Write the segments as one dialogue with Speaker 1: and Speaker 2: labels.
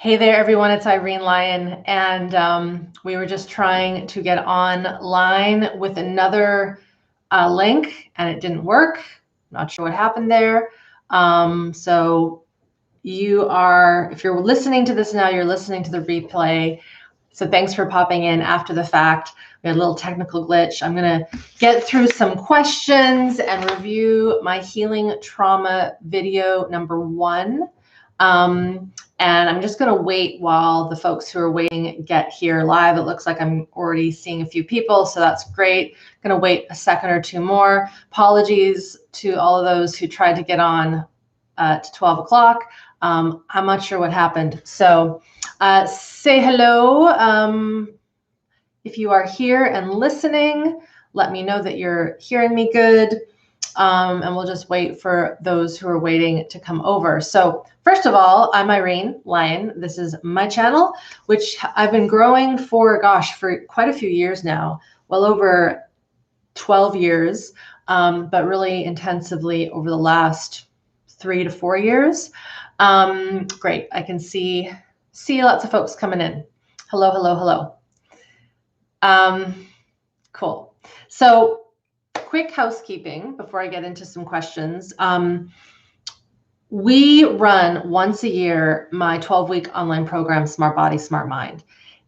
Speaker 1: Hey there, everyone. It's Irene Lyon, and we were just trying to get online with another link, and it didn't work. Not sure what happened there. So if you're listening to this now, you're listening to the replay. So thanks for popping in after the fact. We had a little technical glitch. I'm going to get through some questions and review my healing trauma video number 1. And I'm just going to wait while the folks who are waiting get here live. It looks like I'm already seeing a few people, so that's great. Going to wait a second or two more. Apologies to all of those who tried to get on to 12 o'clock. I'm not sure what happened. So say hello. If you are here and listening, let me know that you're hearing me good. And we'll just wait for those who are waiting to come over. So first of all, I'm Irene Lyon. This is my channel, which I've been growing for quite a few years now, well over 12 years, but really intensively over the last 3 to 4 years. Great. I can see lots of folks coming in. Hello, hello, hello. Cool. So quick housekeeping before I get into some questions. We run once a year my 12-week online program, SmartBody SmartMind.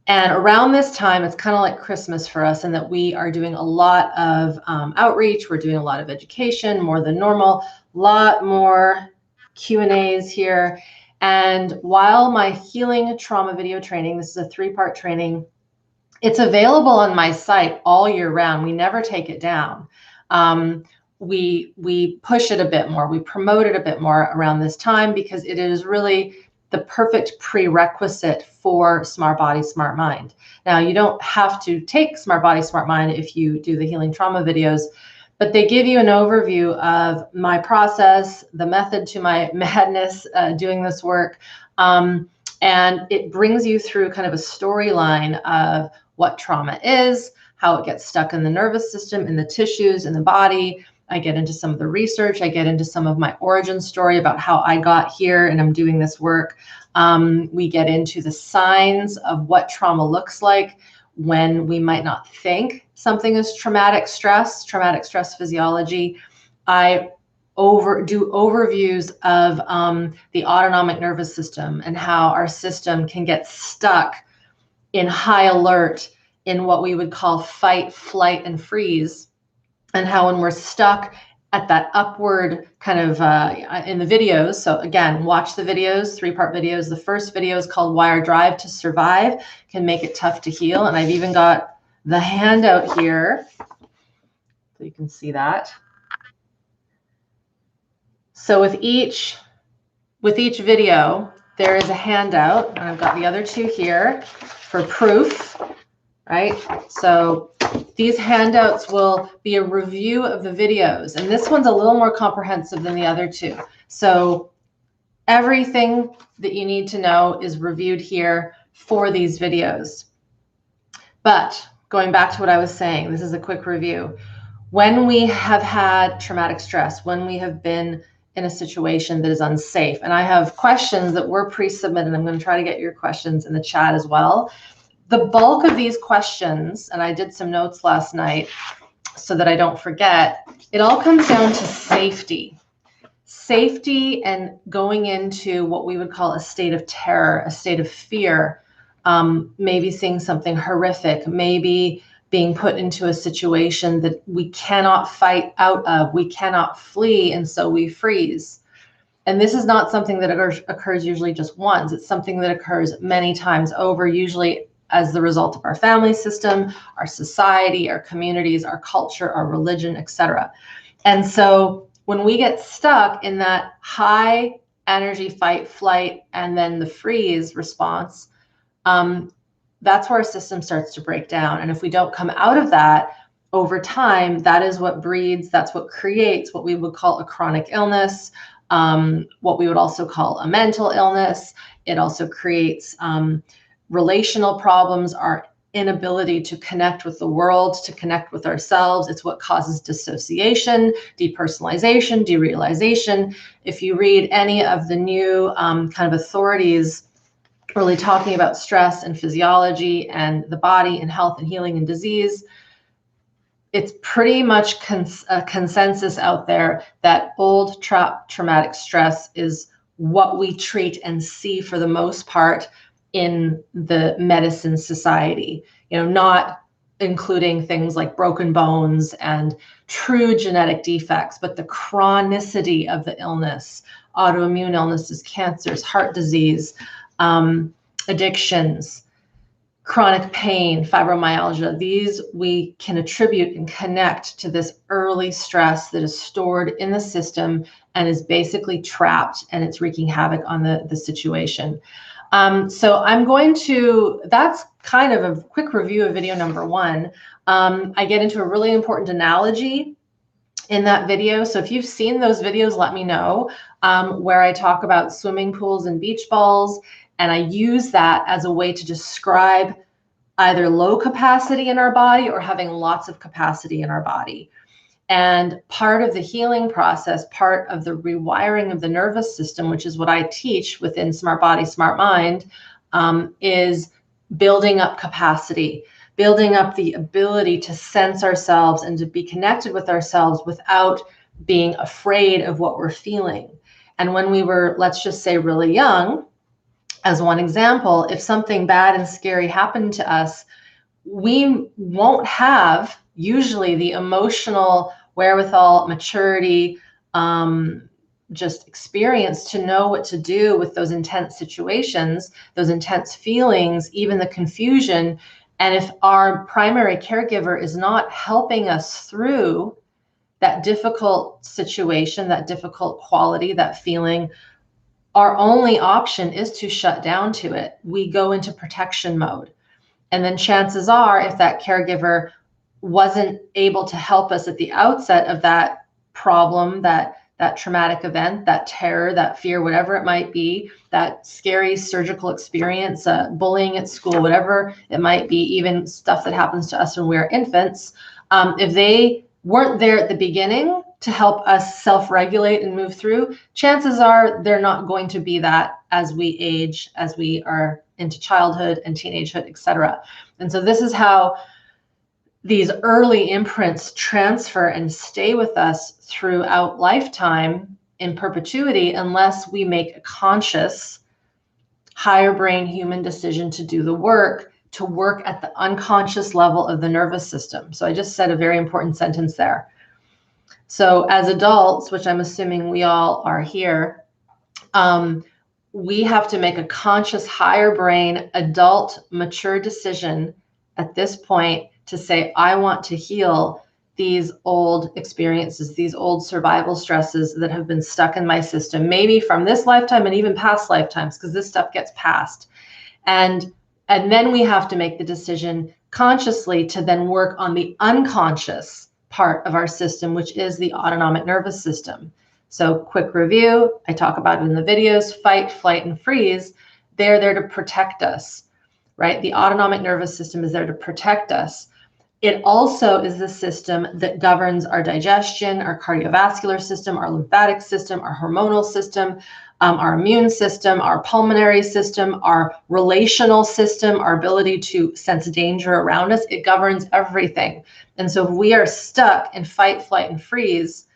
Speaker 1: And around this time, it's kind of like Christmas for us in that we are doing a lot of outreach. We're doing a lot of education, more than normal, a lot more Q&As here. And while my healing trauma video training, this is a 3-part training, it's available on my site all year round. We never take it down. We push it a bit more. We promote it a bit more around this time because it is really the perfect prerequisite for SmartBody SmartMind. Now, you don't have to take SmartBody SmartMind if you do the healing trauma videos, but they give you an overview of my process, the method to my madness doing this work, and it brings you through kind of a storyline of what trauma is, how it gets stuck in the nervous system, in the tissues, in the body. I get into some of the research. I get into some of my origin story about how I got here and I'm doing this work. We get into the signs of what trauma looks like when we might not think something is traumatic stress physiology. I do overviews of the autonomic nervous system and how our system can get stuck in high alert in what we would call fight, flight, and freeze, and how when we're stuck at that upward kind of in the videos. So again, watch the videos, 3-part videos. The first video is called Why Our Drive to Survive Can Make It Tough to Heal. And I've even got the handout here, so you can see that. So with each video, there is a handout, and I've got the other 2 here for proof, right? So these handouts will be a review of the videos, and this one's a little more comprehensive than the other 2. So everything that you need to know is reviewed here for these videos. But going back to what I was saying, this is a quick review. When we have had traumatic stress, when we have been in a situation that is unsafe, and I have questions that were pre-submitted. I'm going to try to get your questions in the chat as well. The bulk of these questions, and I did some notes last night so that I don't forget, it all comes down to safety. Safety and going into what we would call a state of terror, a state of fear, maybe seeing something horrific, maybe being put into a situation that we cannot fight out of, we cannot flee, and so we freeze. And this is not something that occurs usually just once. It's something that occurs many times over, usually as the result of our family system, our society, our communities, our culture, our religion, etc. And so when we get stuck in that high energy fight, flight, and then the freeze response, that's where our system starts to break down. And if we don't come out of that over time, that is what breeds, that's what creates what we would call a chronic illness, what we would also call a mental illness. It also creates relational problems, our inability to connect with the world, to connect with ourselves. It's what causes dissociation, depersonalization, derealization. If you read any of the new kind of authorities really talking about stress and physiology and the body and health and healing and disease, it's pretty much a consensus out there that old traumatic stress is what we treat and see for the most part in the medicine society, not including things like broken bones and true genetic defects, but the chronicity of the illness, autoimmune illnesses, cancers, heart disease, addictions, chronic pain, fibromyalgia. These we can attribute and connect to this early stress that is stored in the system and is basically trapped, and it's wreaking havoc on the situation. So that's kind of a quick review of video number 1. I get into a really important analogy in that video. So if you've seen those videos, let me know, where I talk about swimming pools and beach balls. And I use that as a way to describe either low capacity in our body or having lots of capacity in our body. And part of the healing process, part of the rewiring of the nervous system, which is what I teach within SmartBody SmartMind, is building up capacity, building up the ability to sense ourselves and to be connected with ourselves without being afraid of what we're feeling. And when we were, let's just say, really young, as one example, if something bad and scary happened to us, we won't have usually the emotional wherewithal, maturity, just experience to know what to do with those intense situations, those intense feelings, even the confusion. And if our primary caregiver is not helping us through that difficult situation, that difficult quality, that feeling, our only option is to shut down to it. We go into protection mode. And then chances are, if that caregiver wasn't able to help us at the outset of that problem, that traumatic event, that terror, that fear, whatever it might be, that scary surgical experience, bullying at school, whatever it might be, even stuff that happens to us when we're infants, if they weren't there at the beginning to help us self-regulate and move through, chances are they're not going to be that as we age, as we are into childhood and teenagehood, etc. And so this is how these early imprints transfer and stay with us throughout lifetime in perpetuity, unless we make a conscious, higher brain human decision to do the work, to work at the unconscious level of the nervous system. So I just said a very important sentence there. So as adults, which I'm assuming we all are here, we have to make a conscious, higher brain, adult, mature decision at this point to say, I want to heal these old experiences, these old survival stresses that have been stuck in my system, maybe from this lifetime and even past lifetimes, because this stuff gets passed. And then we have to make the decision consciously to then work on the unconscious part of our system, which is the autonomic nervous system. So quick review, I talk about it in the videos: fight, flight, and freeze. They're there to protect us, right? The autonomic nervous system is there to protect us. It also is the system that governs our digestion, our cardiovascular system, our lymphatic system, our hormonal system, our immune system, our pulmonary system, our relational system, our ability to sense danger around us. It governs everything. And so if we are stuck in fight, flight, and freeze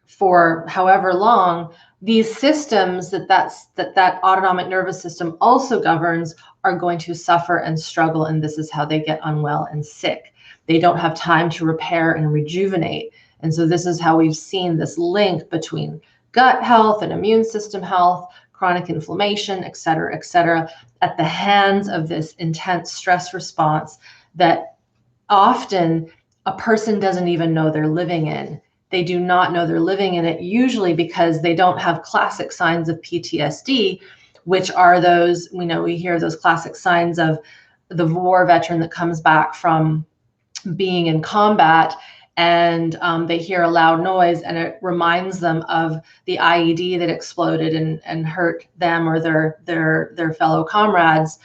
Speaker 1: for however long, these systems that autonomic nervous system also governs are going to suffer and struggle. And this is how they get unwell and sick. They don't have time to repair and rejuvenate. And so this is how we've seen this link between gut health and immune system health, chronic inflammation, et cetera, at the hands of this intense stress response that often a person doesn't even know they're living in. They do not know they're living in it, usually because they don't have classic signs of PTSD, which are those, we hear those classic signs of the war veteran that comes back from being in combat, and they hear a loud noise and it reminds them of the IED that exploded and hurt them or their fellow comrades.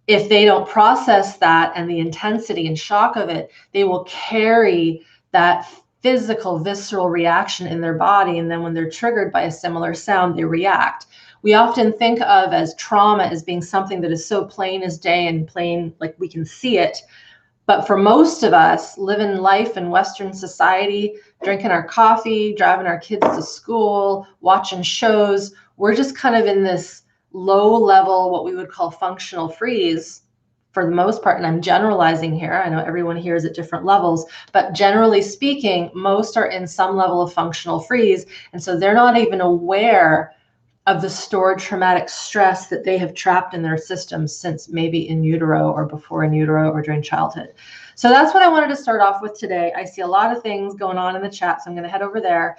Speaker 1: If they don't process that and the intensity and shock of it, they will carry that physical, visceral reaction in their body. And then when they're triggered by a similar sound, they react. we often think of as trauma as being something that is so plain as day and plain, like we can see it. But for most of us, living life in Western society, drinking our coffee, driving our kids to school, watching shows, we're just kind of in this low level, what we would call functional freeze for the most part. And I'm generalizing here. I know everyone here is at different levels, but generally speaking, most are in some level of functional freeze. And so they're not even aware of the stored traumatic stress that they have trapped in their systems since maybe in utero or before in utero or during childhood. So that's what I wanted to start off with today. I see a lot of things going on in the chat, so I'm going to head over there.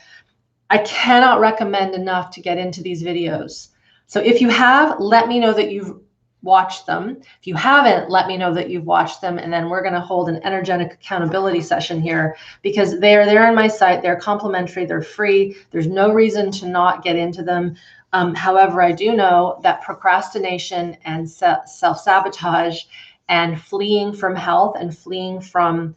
Speaker 1: I cannot recommend enough to get into these videos. So if you have, let me know that you've watched them. If you haven't, let me know that you've watched them, and then we're going to hold an energetic accountability session here, because they are there on my site. They're complimentary. They're free. There's no reason to not get into them. However, I do know that procrastination and self-sabotage and fleeing from health and fleeing from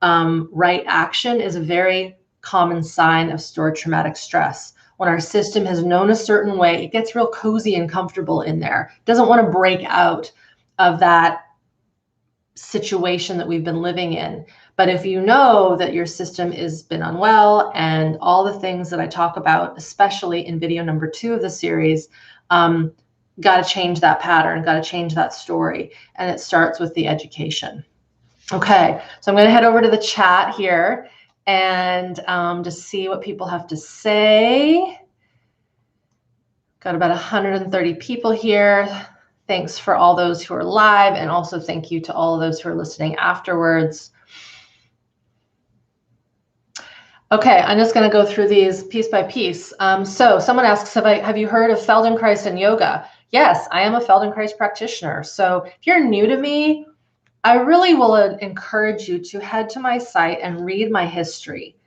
Speaker 1: right action is a very common sign of stored traumatic stress. When our system has known a certain way, it gets real cozy and comfortable in there. It doesn't want to break out of that situation that we've been living in. But if you know that your system has been unwell and all the things that I talk about, especially in video number 2 of the series, got to change that pattern, got to change that story. And it starts with the education. Okay, so I'm going to head over to the chat here and just see what people have to say. Got about 130 people here. Thanks for all those who are live, and also thank you to all of those who are listening afterwards. Okay, I'm just going to go through these piece by piece. So someone asks, have you heard of Feldenkrais and yoga? Yes, I am a Feldenkrais practitioner. So if you're new to me, I really will encourage you to head to my site and read my history,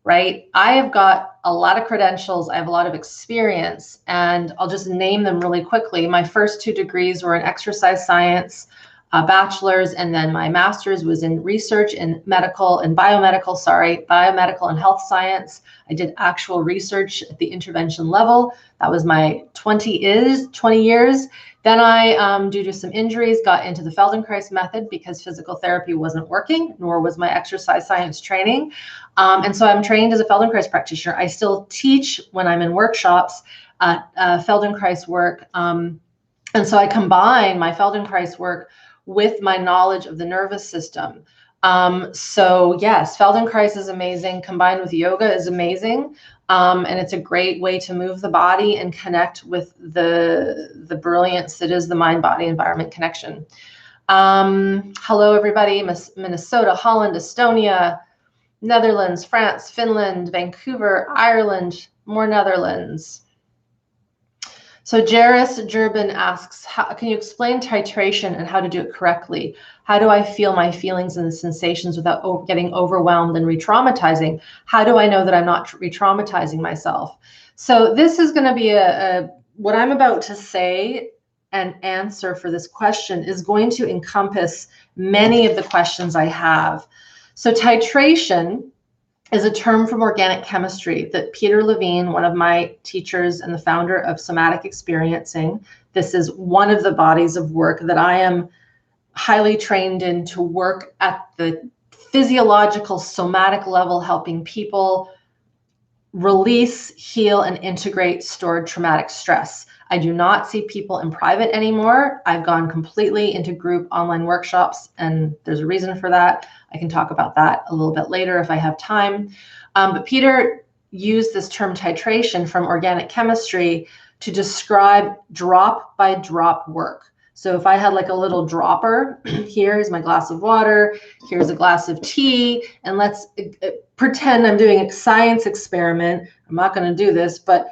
Speaker 1: right? I have got a lot of credentials. I have a lot of experience, and I'll just name them really quickly. My first 2 degrees were in exercise science, a bachelor's, and then my master's was in research in biomedical and health science. I did actual research at the intervention level. That was my 20 years. Then I, due to some injuries, got into the Feldenkrais method because physical therapy wasn't working, nor was my exercise science training. And so I'm trained as a Feldenkrais practitioner. I still teach when I'm in workshops, Feldenkrais work. And so I combine my Feldenkrais work with my knowledge of the nervous system. So yes, Feldenkrais is amazing. Combined with yoga is amazing. And it's a great way to move the body and connect with the brilliance that is the mind-body environment connection. Hello, everybody. Minnesota, Holland, Estonia, Netherlands, France, Finland, Vancouver, Ireland, more Netherlands. So Jairus Durbin asks, can you explain titration and how to do it correctly? How do I feel my feelings and sensations without getting overwhelmed and re-traumatizing? How do I know that I'm not re-traumatizing myself? So this is going to be what I'm about to say and answer for this question is going to encompass many of the questions I have. So titration is a term from organic chemistry that Peter Levine, one of my teachers and the founder of Somatic Experiencing, this is one of the bodies of work that I am highly trained in to work at the physiological somatic level, helping people release, heal, and integrate stored traumatic stress. I do not see people in private anymore. I've gone completely into group online workshops, and there's a reason for that. I can talk about that a little bit later if I have time. But Peter used this term titration from organic chemistry to describe drop by drop work. So if I had like a little dropper, here's my glass of water, here's a glass of tea, and let's pretend I'm doing a science experiment. I'm not going to do this, but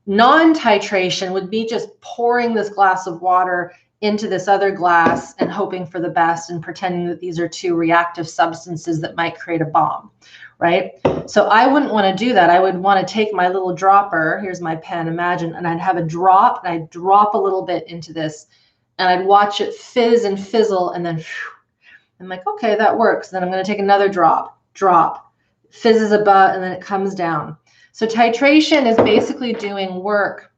Speaker 1: non-titration would be just pouring this glass of water into this other glass and hoping for the best and pretending that these are 2 reactive substances that might create a bomb, right? So I wouldn't want to do that. I would want to take my little dropper, here's my pen, imagine, and I'd have a drop, and I'd drop a little bit into this, and I'd watch it fizz and fizzle, and then I'm like, okay, that works. Then I'm going to take another drop, fizzes a bit, and then it comes down. So titration is basically doing work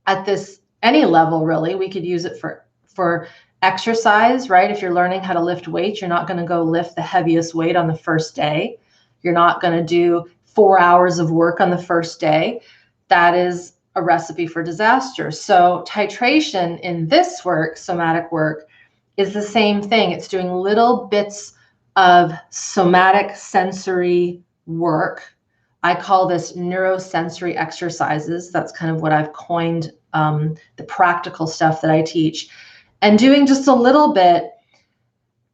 Speaker 1: at this, any level really. We could use it for exercise, right? If you're learning how to lift weights, you're not going to go lift the heaviest weight on the first day. You're not going to do 4 hours of work on the first day. That is a recipe for disaster. So titration in this work, somatic work, is the same thing. It's doing little bits of somatic sensory work. I call this neurosensory exercises. That's kind of what I've coined, the practical stuff that I teach, and doing just a little bit.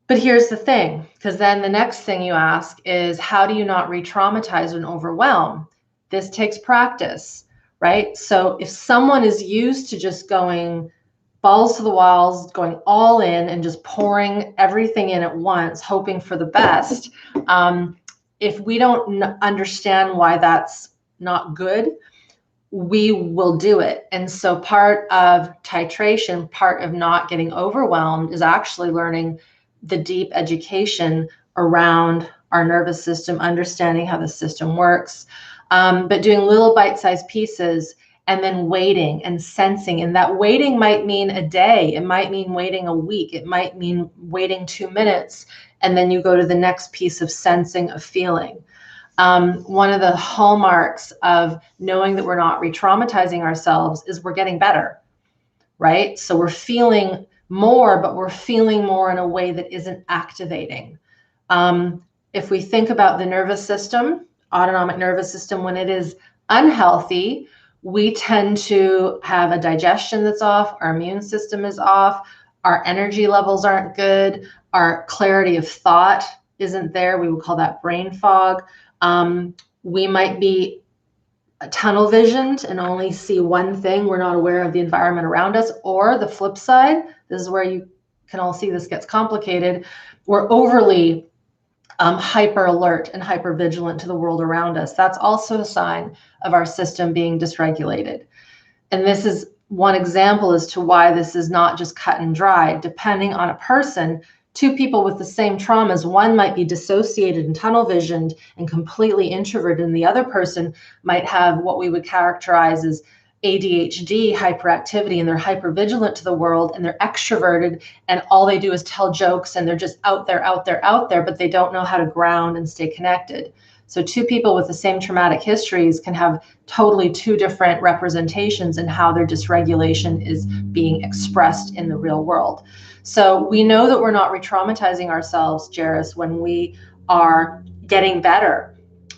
Speaker 1: But here's the thing, because then the next thing you ask is, how do you not re-traumatize and overwhelm? This takes practice, right? So if someone is used to just going balls to the walls, going all in and just pouring everything in at once, hoping for the best, if we don't understand why that's not good, we will do it. And so part of titration, part of not getting overwhelmed, is actually learning the deep education around our nervous system, understanding how the system works, but doing little bite-sized pieces and then waiting and sensing. And that waiting might mean a day. It might mean waiting a week. It might mean waiting 2 minutes. And then you go to the next piece of sensing, of feeling. One of the hallmarks of knowing that we're not re-traumatizing ourselves is we're getting better, right? So we're feeling more, but we're feeling more in a way that isn't activating. If we think about the nervous system, autonomic nervous system, when it is unhealthy, we tend to have a digestion that's off, our immune system is off, our energy levels aren't good, our clarity of thought isn't there. We would call that brain fog. We might be tunnel visioned and only see one thing. We're not aware of the environment around us. Or the flip side, this is where you can all see this gets complicated. We're overly hyper alert and hyper vigilant to the world around us. That's also a sign of our system being dysregulated. And this is one example as to why this is not just cut and dry. Depending on a person, two people with the same traumas, one might be dissociated and tunnel visioned and completely introverted, and the other person might have what we would characterize as ADHD, hyperactivity, and they're hypervigilant to the world, and they're extroverted, and all they do is tell jokes, and they're just out there, but they don't know how to ground and stay connected. So two people with the same traumatic histories can have totally two different representations in how their dysregulation is being expressed in the real world. So we know that we're not re-traumatizing ourselves, Jairus, when we are getting better.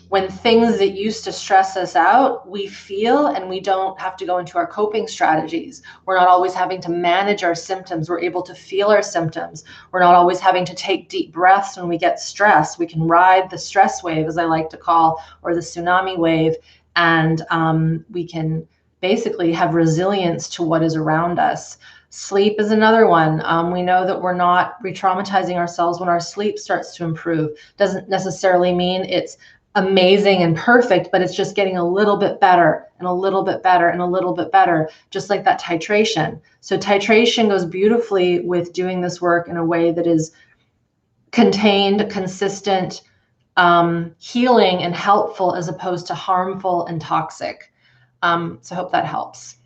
Speaker 1: When things that used to stress us out, we feel, and we don't have to go into our coping strategies. We're not always having to manage our symptoms. We're able to feel our symptoms. We're not always having to take deep breaths when we get stressed. We can ride the stress wave, as I like to call, or the tsunami wave, and we can basically have resilience to what is around us. Sleep is another one. We know that we're not re-traumatizing ourselves when our sleep starts to improve. Doesn't necessarily mean it's amazing and perfect, but it's just getting a little bit better and a little bit better and a little bit better, just like that titration. So titration goes beautifully with doing this work in a way that is contained, consistent, healing and helpful, as opposed to harmful and toxic. So I hope that helps.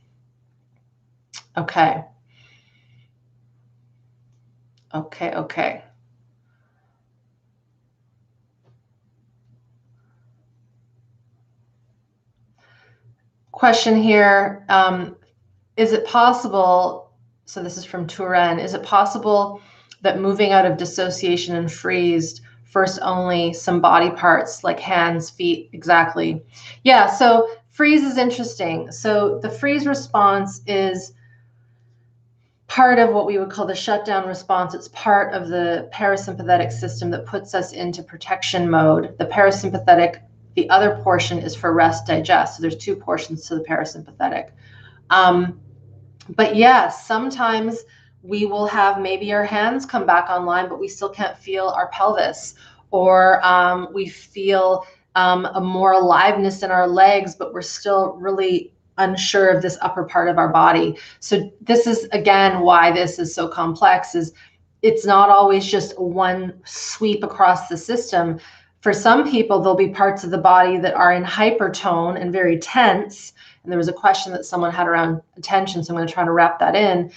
Speaker 1: Okay. Okay. Question here. Is it possible, so this is from Turan, is it possible that moving out of dissociation and freeze, first only some body parts like hands, feet? Exactly. Yeah, so freeze is interesting. So the freeze response is part of what we would call the shutdown response. It's part of the parasympathetic system that puts us into protection mode. The parasympathetic, the other portion is for rest, digest. So there's two portions to the parasympathetic. But yes, sometimes we will have maybe our hands come back online, but we still can't feel our pelvis, or we feel a more aliveness in our legs, but we're still really unsure of this upper part of our body. So this is, again, why this is so complex, is it's not always just one sweep across the system. For some people, there'll be parts of the body that are in hypertone and very tense, And there was a question that someone had around attention, so I'm going to try to wrap that in.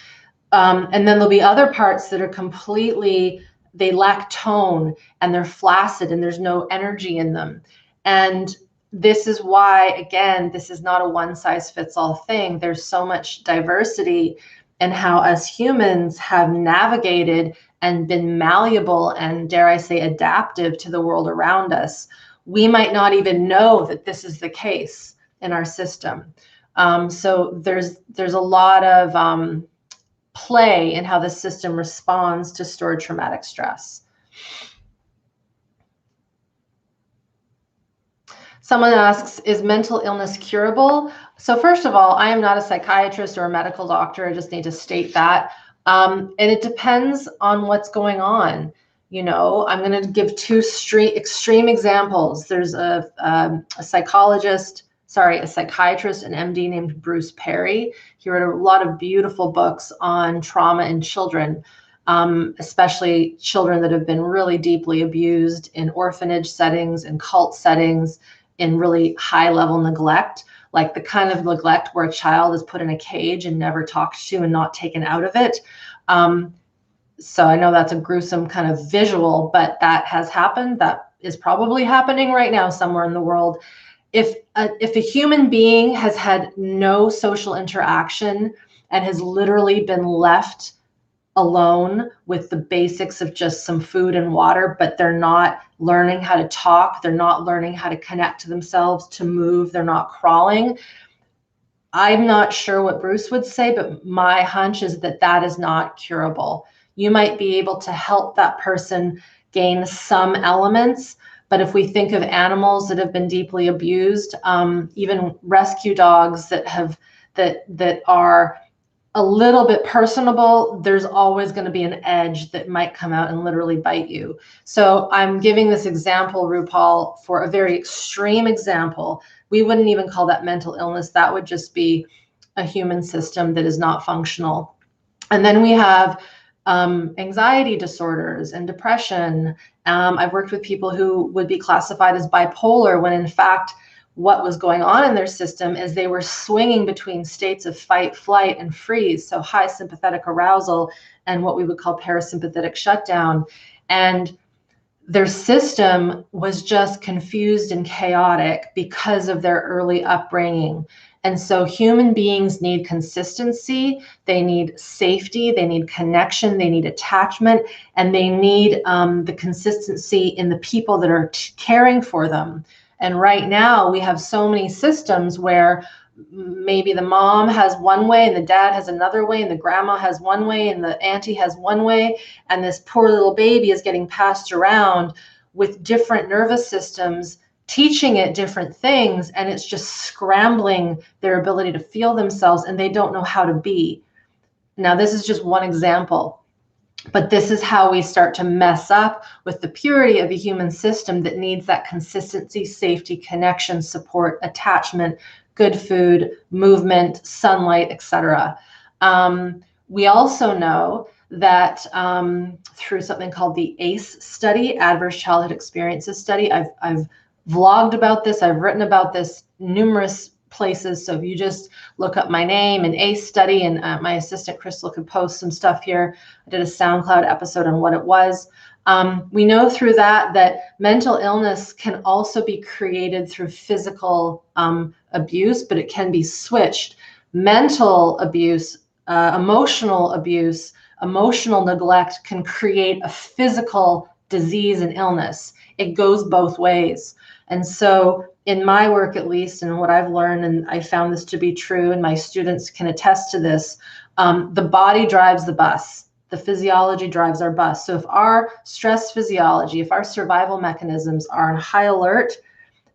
Speaker 1: And then there'll be other parts that are completely, they lack tone and they're flaccid and there's no energy in them. And this is why, again, this is not a one size fits all thing. There's so much diversity in how us humans have navigated and been malleable and, dare I say, adaptive to the world around us. We might not even know that this is the case in our system. So there's a lot of play in how the system responds to stored traumatic stress. Someone asks, is mental illness curable? So first of all, I am not a psychiatrist or a medical doctor. I just need to state that. And it depends on what's going on. You know, I'm going to give two extreme examples. There's a psychiatrist and MD named Bruce Perry. He wrote a lot of beautiful books on trauma in children, especially children that have been really deeply abused in orphanage settings and cult settings, in really high level neglect, like the kind of neglect where a child is put in a cage and never talked to and not taken out of it. So I know that's a gruesome kind of visual, but that has happened. That is probably happening right now somewhere in the world. If a human being has had no social interaction and has literally been left alone with the basics of just some food and water, but they're not learning how to talk, they're not learning how to connect to themselves, to move, they're not crawling. I'm not sure what Bruce would say, but my hunch is that that is not curable. You might be able to help that person gain some elements, but if we think of animals that have been deeply abused, even rescue dogs that are a little bit personable, there's always going to be an edge that might come out and literally bite you. So I'm giving this example, RuPaul, for a very extreme example. We wouldn't even call that mental illness. That would just be a human system that is not functional. And then we have anxiety disorders and depression. I've worked with people who would be classified as bipolar when in fact what was going on in their system is they were swinging between states of fight, flight, and freeze. So high sympathetic arousal and what we would call parasympathetic shutdown. And their system was just confused and chaotic because of their early upbringing. And so human beings need consistency, they need safety, they need connection, they need attachment, and they need the consistency in the people that are caring for them. And right now we have so many systems where maybe the mom has one way and the dad has another way and the grandma has one way and the auntie has one way. And this poor little baby is getting passed around with different nervous systems, teaching it different things. And it's just scrambling their ability to feel themselves and they don't know how to be. Now, this is just one example. But this is how we start to mess up with the purity of a human system that needs that consistency, safety, connection, support, attachment, good food, movement, sunlight, etc. We also know that through something called the ACE study, Adverse Childhood Experiences Study, I've vlogged about this, I've written about this numerous places. So if you just look up my name and ACE study, and my assistant Crystal could post some stuff here. I did a SoundCloud episode on what it was. We know through that mental illness can also be created through physical abuse, but it can be switched. Mental abuse, emotional abuse, emotional neglect can create a physical disease and illness. It goes both ways. And so in my work, at least, and what I've learned, and I found this to be true, and my students can attest to this, the body drives the bus. The physiology drives our bus. So if our stress physiology, if our survival mechanisms are on high alert,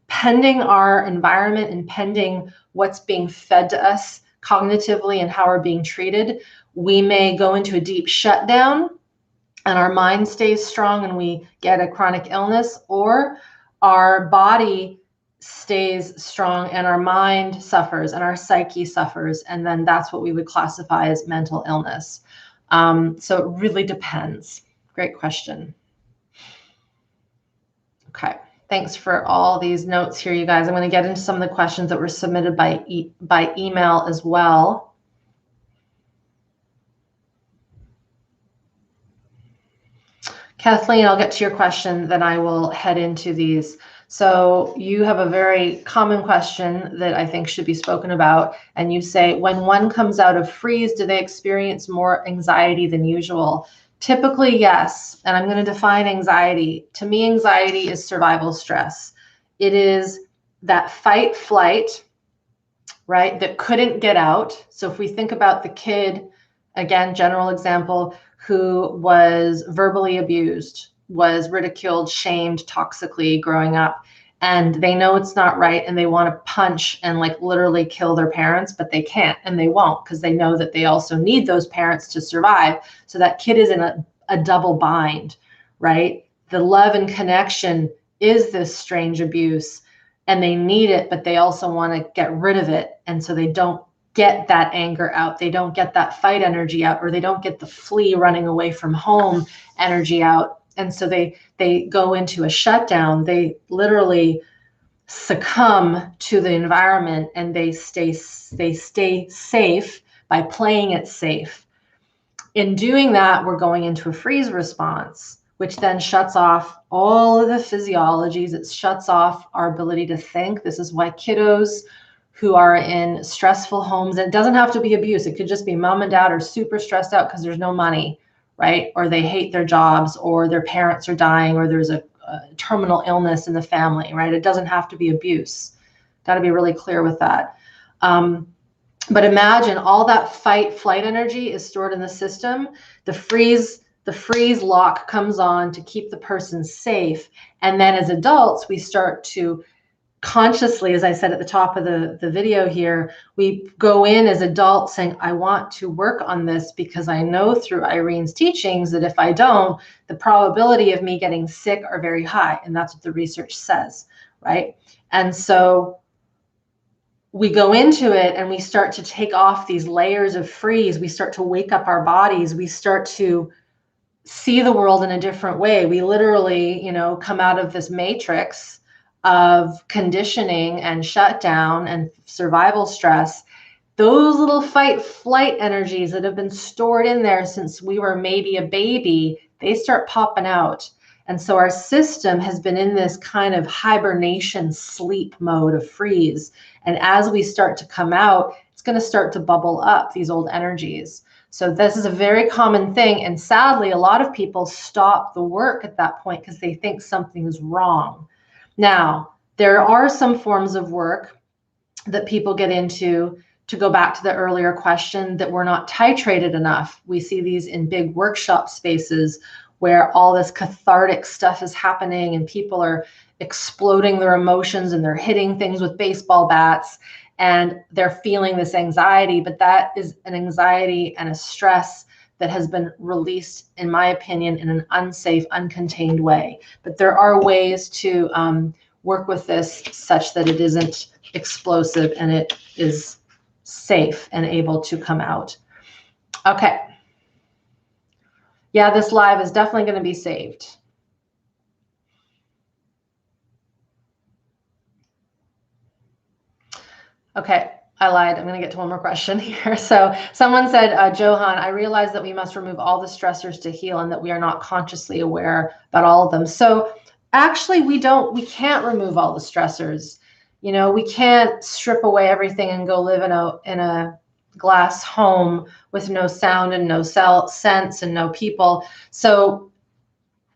Speaker 1: pending our environment and pending what's being fed to us cognitively and how we're being treated, we may go into a deep shutdown and our mind stays strong and we get a chronic illness, or our body stays strong and our mind suffers and our psyche suffers. And then that's what we would classify as mental illness. So it really depends. Great question. Okay. Thanks for all these notes here, you guys. I'm going to get into some of the questions that were submitted by email as well. Kathleen, I'll get to your question, then I will head into these. So you have a very common question that I think should be spoken about. And you say, when one comes out of freeze, do they experience more anxiety than usual? Typically, yes. And I'm going to define anxiety. To me, anxiety is survival stress. It is that fight flight, right, that couldn't get out. So if we think about the kid, again, general example, who was verbally abused, was ridiculed, shamed toxically growing up, and they know it's not right, and they want to punch and like literally kill their parents, but they can't, and they won't, because they know that they also need those parents to survive. So that kid is in a double bind, right? The love and connection is this strange abuse, and they need it, but they also want to get rid of it. And so they don't get that anger out. They don't get that fight energy out, or they don't get the flee running away from home energy out. And so they go into a shutdown. They literally succumb to the environment, and they stay safe by playing it safe. In doing that, we're going into a freeze response, which then shuts off all of the physiologies. It shuts off our ability to think. This is why kiddos who are in stressful homes, and it doesn't have to be abuse. It could just be mom and dad are super stressed out because there's no money, right? Or they hate their jobs, or their parents are dying, or there's a terminal illness in the family, right? It doesn't have to be abuse. Got to be really clear with that. But imagine all that fight flight energy is stored in the system. The freeze lock comes on to keep the person safe. And then as adults, we start to consciously, as I said at the top of the video here, we go in as adults saying, I want to work on this because I know through Irene's teachings that if I don't, the probability of me getting sick are very high. And that's what the research says, right? And so we go into it and we start to take off these layers of freeze. We start to wake up our bodies. We start to see the world in a different way. We literally, come out of this matrix of conditioning and shutdown and survival stress. Those little fight flight energies that have been stored in there since we were maybe a baby, they start popping out. And so our system has been in this kind of hibernation sleep mode of freeze. And as we start to come out, it's going to start to bubble up these old energies. So this is a very common thing. And sadly, a lot of people stop the work at that point because they think something is wrong. Now, there are some forms of work that people get into, to go back to the earlier question, that were not titrated enough. We see these in big workshop spaces where all this cathartic stuff is happening and people are exploding their emotions and they're hitting things with baseball bats and they're feeling this anxiety, but that is an anxiety and a stress that has been released, in my opinion, in an unsafe, uncontained way. But there are ways to work with this such that it isn't explosive and it is safe and able to come out. Okay. Yeah, this live is definitely going to be saved. Okay, I lied. I'm going to get to one more question here. So someone said, Johan, I realize that we must remove all the stressors to heal and that we are not consciously aware about all of them. So actually, we can't remove all the stressors. We can't strip away everything and go live in a glass home with no sound and no sense and no people. So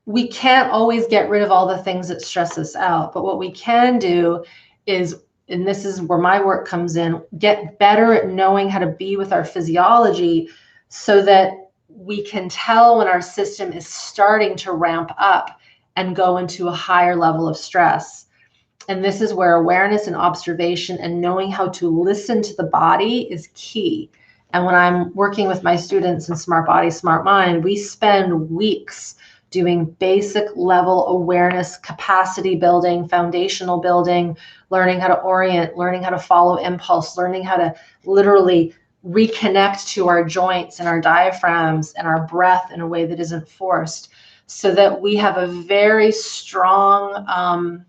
Speaker 1: we can't always get rid of all the things that stress us out. But what we can do is, and this is where my work comes in, get better at knowing how to be with our physiology so that we can tell when our system is starting to ramp up and go into a higher level of stress. And this is where awareness and observation and knowing how to listen to the body is key. And when I'm working with my students in SmartBody SmartMind, we spend weeks doing basic level awareness, capacity building, foundational building, learning how to orient, learning how to follow impulse, learning how to literally reconnect to our joints and our diaphragms and our breath in a way that isn't forced, so that we have a very strong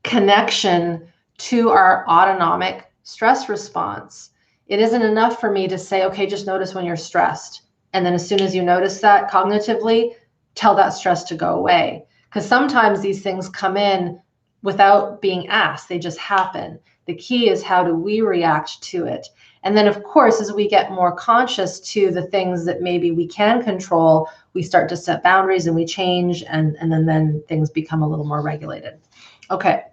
Speaker 1: connection to our autonomic stress response. It isn't enough for me to say, okay, just notice when you're stressed. And then as soon as you notice that cognitively, tell that stress to go away. Because sometimes these things come in without being asked, they just happen. The key is, how do we react to it? And then, of course, as we get more conscious to the things that maybe we can control, we start to set boundaries and we change, and then things become a little more regulated. Okay.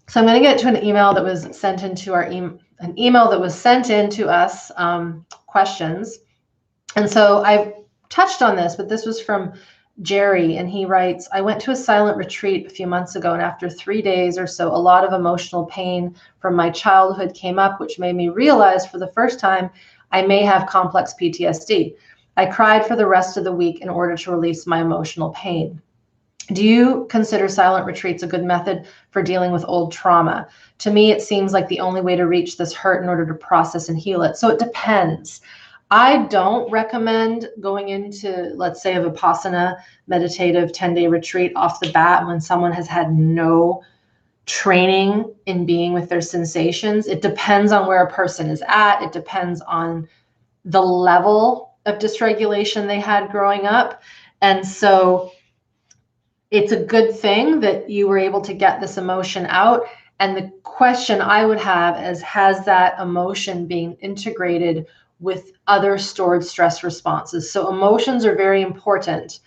Speaker 1: So I'm going to get to an email that was sent into our an email that was sent in to us, questions. And so I've touched on this, but this was from Jerry, and he writes, I went to a silent retreat a few months ago, and after 3 days or so, a lot of emotional pain from my childhood came up, which made me realize for the first time I may have complex PTSD. I cried for the rest of the week in order to release my emotional pain. Do you consider silent retreats a good method for dealing with old trauma? To me, it seems like the only way to reach this hurt in order to process and heal it. So it depends. I don't recommend going into, let's say, a Vipassana meditative 10-day retreat off the bat when someone has had no training in being with their sensations. It depends on where a person is at. It depends on the level of dysregulation they had growing up. And so it's a good thing that you were able to get this emotion out. And the question I would have is, has that emotion being integrated with other stored stress responses? So emotions are very important,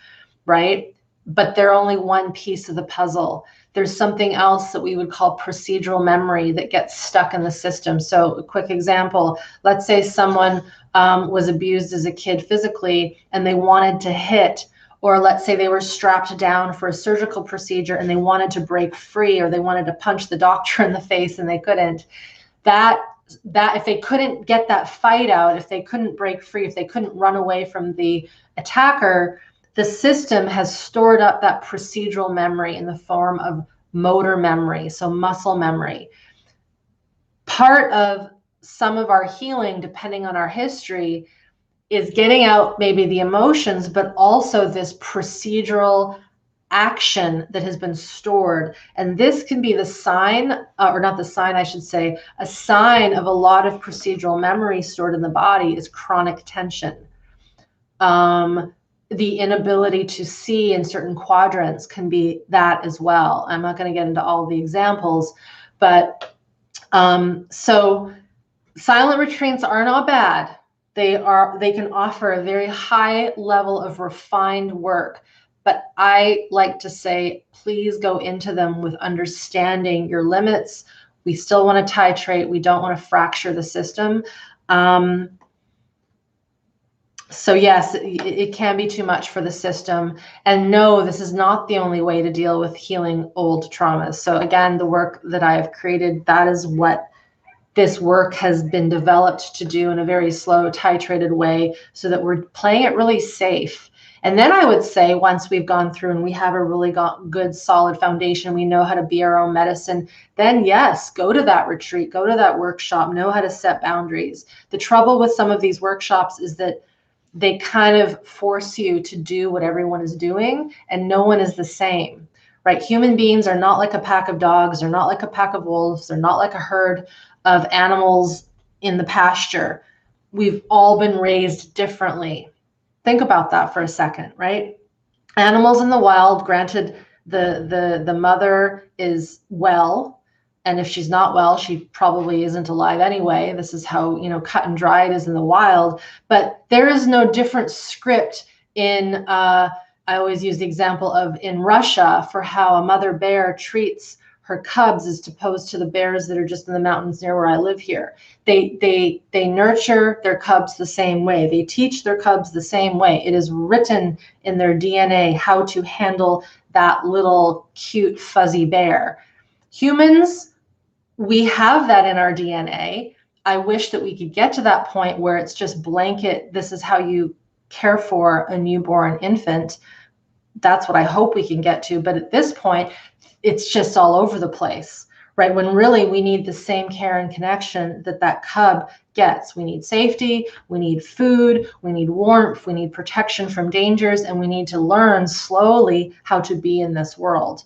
Speaker 1: right? But they're only one piece of the puzzle. There's something else that we would call procedural memory that gets stuck in the system. So a quick example, let's say someone was abused as a kid physically and they wanted to hit, or let's say they were strapped down for a surgical procedure and they wanted to break free, or they wanted to punch the doctor in the face and they couldn't. That if they couldn't get that fight out, if they couldn't break free, if they couldn't run away from the attacker, the system has stored up that procedural memory in the form of motor memory, so muscle memory. Part of some of our healing, depending on our history, is getting out maybe the emotions, but also this procedural action that has been stored. And this can be the sign, or not the sign, I should say, a sign of a lot of procedural memory stored in the body is chronic tension. The inability to see in certain quadrants can be that as well. I'm not going to get into all the examples, but so silent retreats are not bad. They can offer a very high level of refined work, but I like to say, please go into them with understanding your limits. We still want to titrate. We don't want to fracture the system. So yes, it can be too much for the system. And no, this is not the only way to deal with healing old traumas. So again, the work that I have created, that is what this work has been developed to do in a very slow, titrated way, so that we're playing it really safe. And then I would say, once we've gone through and we have a really good, solid foundation, we know how to be our own medicine, then yes, go to that retreat, go to that workshop, know how to set boundaries. The trouble with some of these workshops is that they kind of force you to do what everyone is doing, and no one is the same, right? Human beings are not like a pack of dogs. They're not like a pack of wolves. They're not like a herd of animals in the pasture. We've all been raised differently. Think about that for a second, right? Animals in the wild, granted, the mother is well, and if she's not well, she probably isn't alive anyway. This is how, cut and dry it is in the wild. But there is no different script in, I always use the example of in Russia, for how a mother bear treats her cubs as opposed to the bears that are just in the mountains near where I live here. They nurture their cubs the same way. They teach their cubs the same way. It is written in their DNA how to handle that little cute fuzzy bear. Humans, we have that in our DNA. I wish that we could get to that point where it's just blanket, this is how you care for a newborn infant. That's what I hope we can get to. But at this point, it's just all over the place, right? When really we need the same care and connection that cub gets. We need safety, we need food, we need warmth, we need protection from dangers, and we need to learn slowly how to be in this world.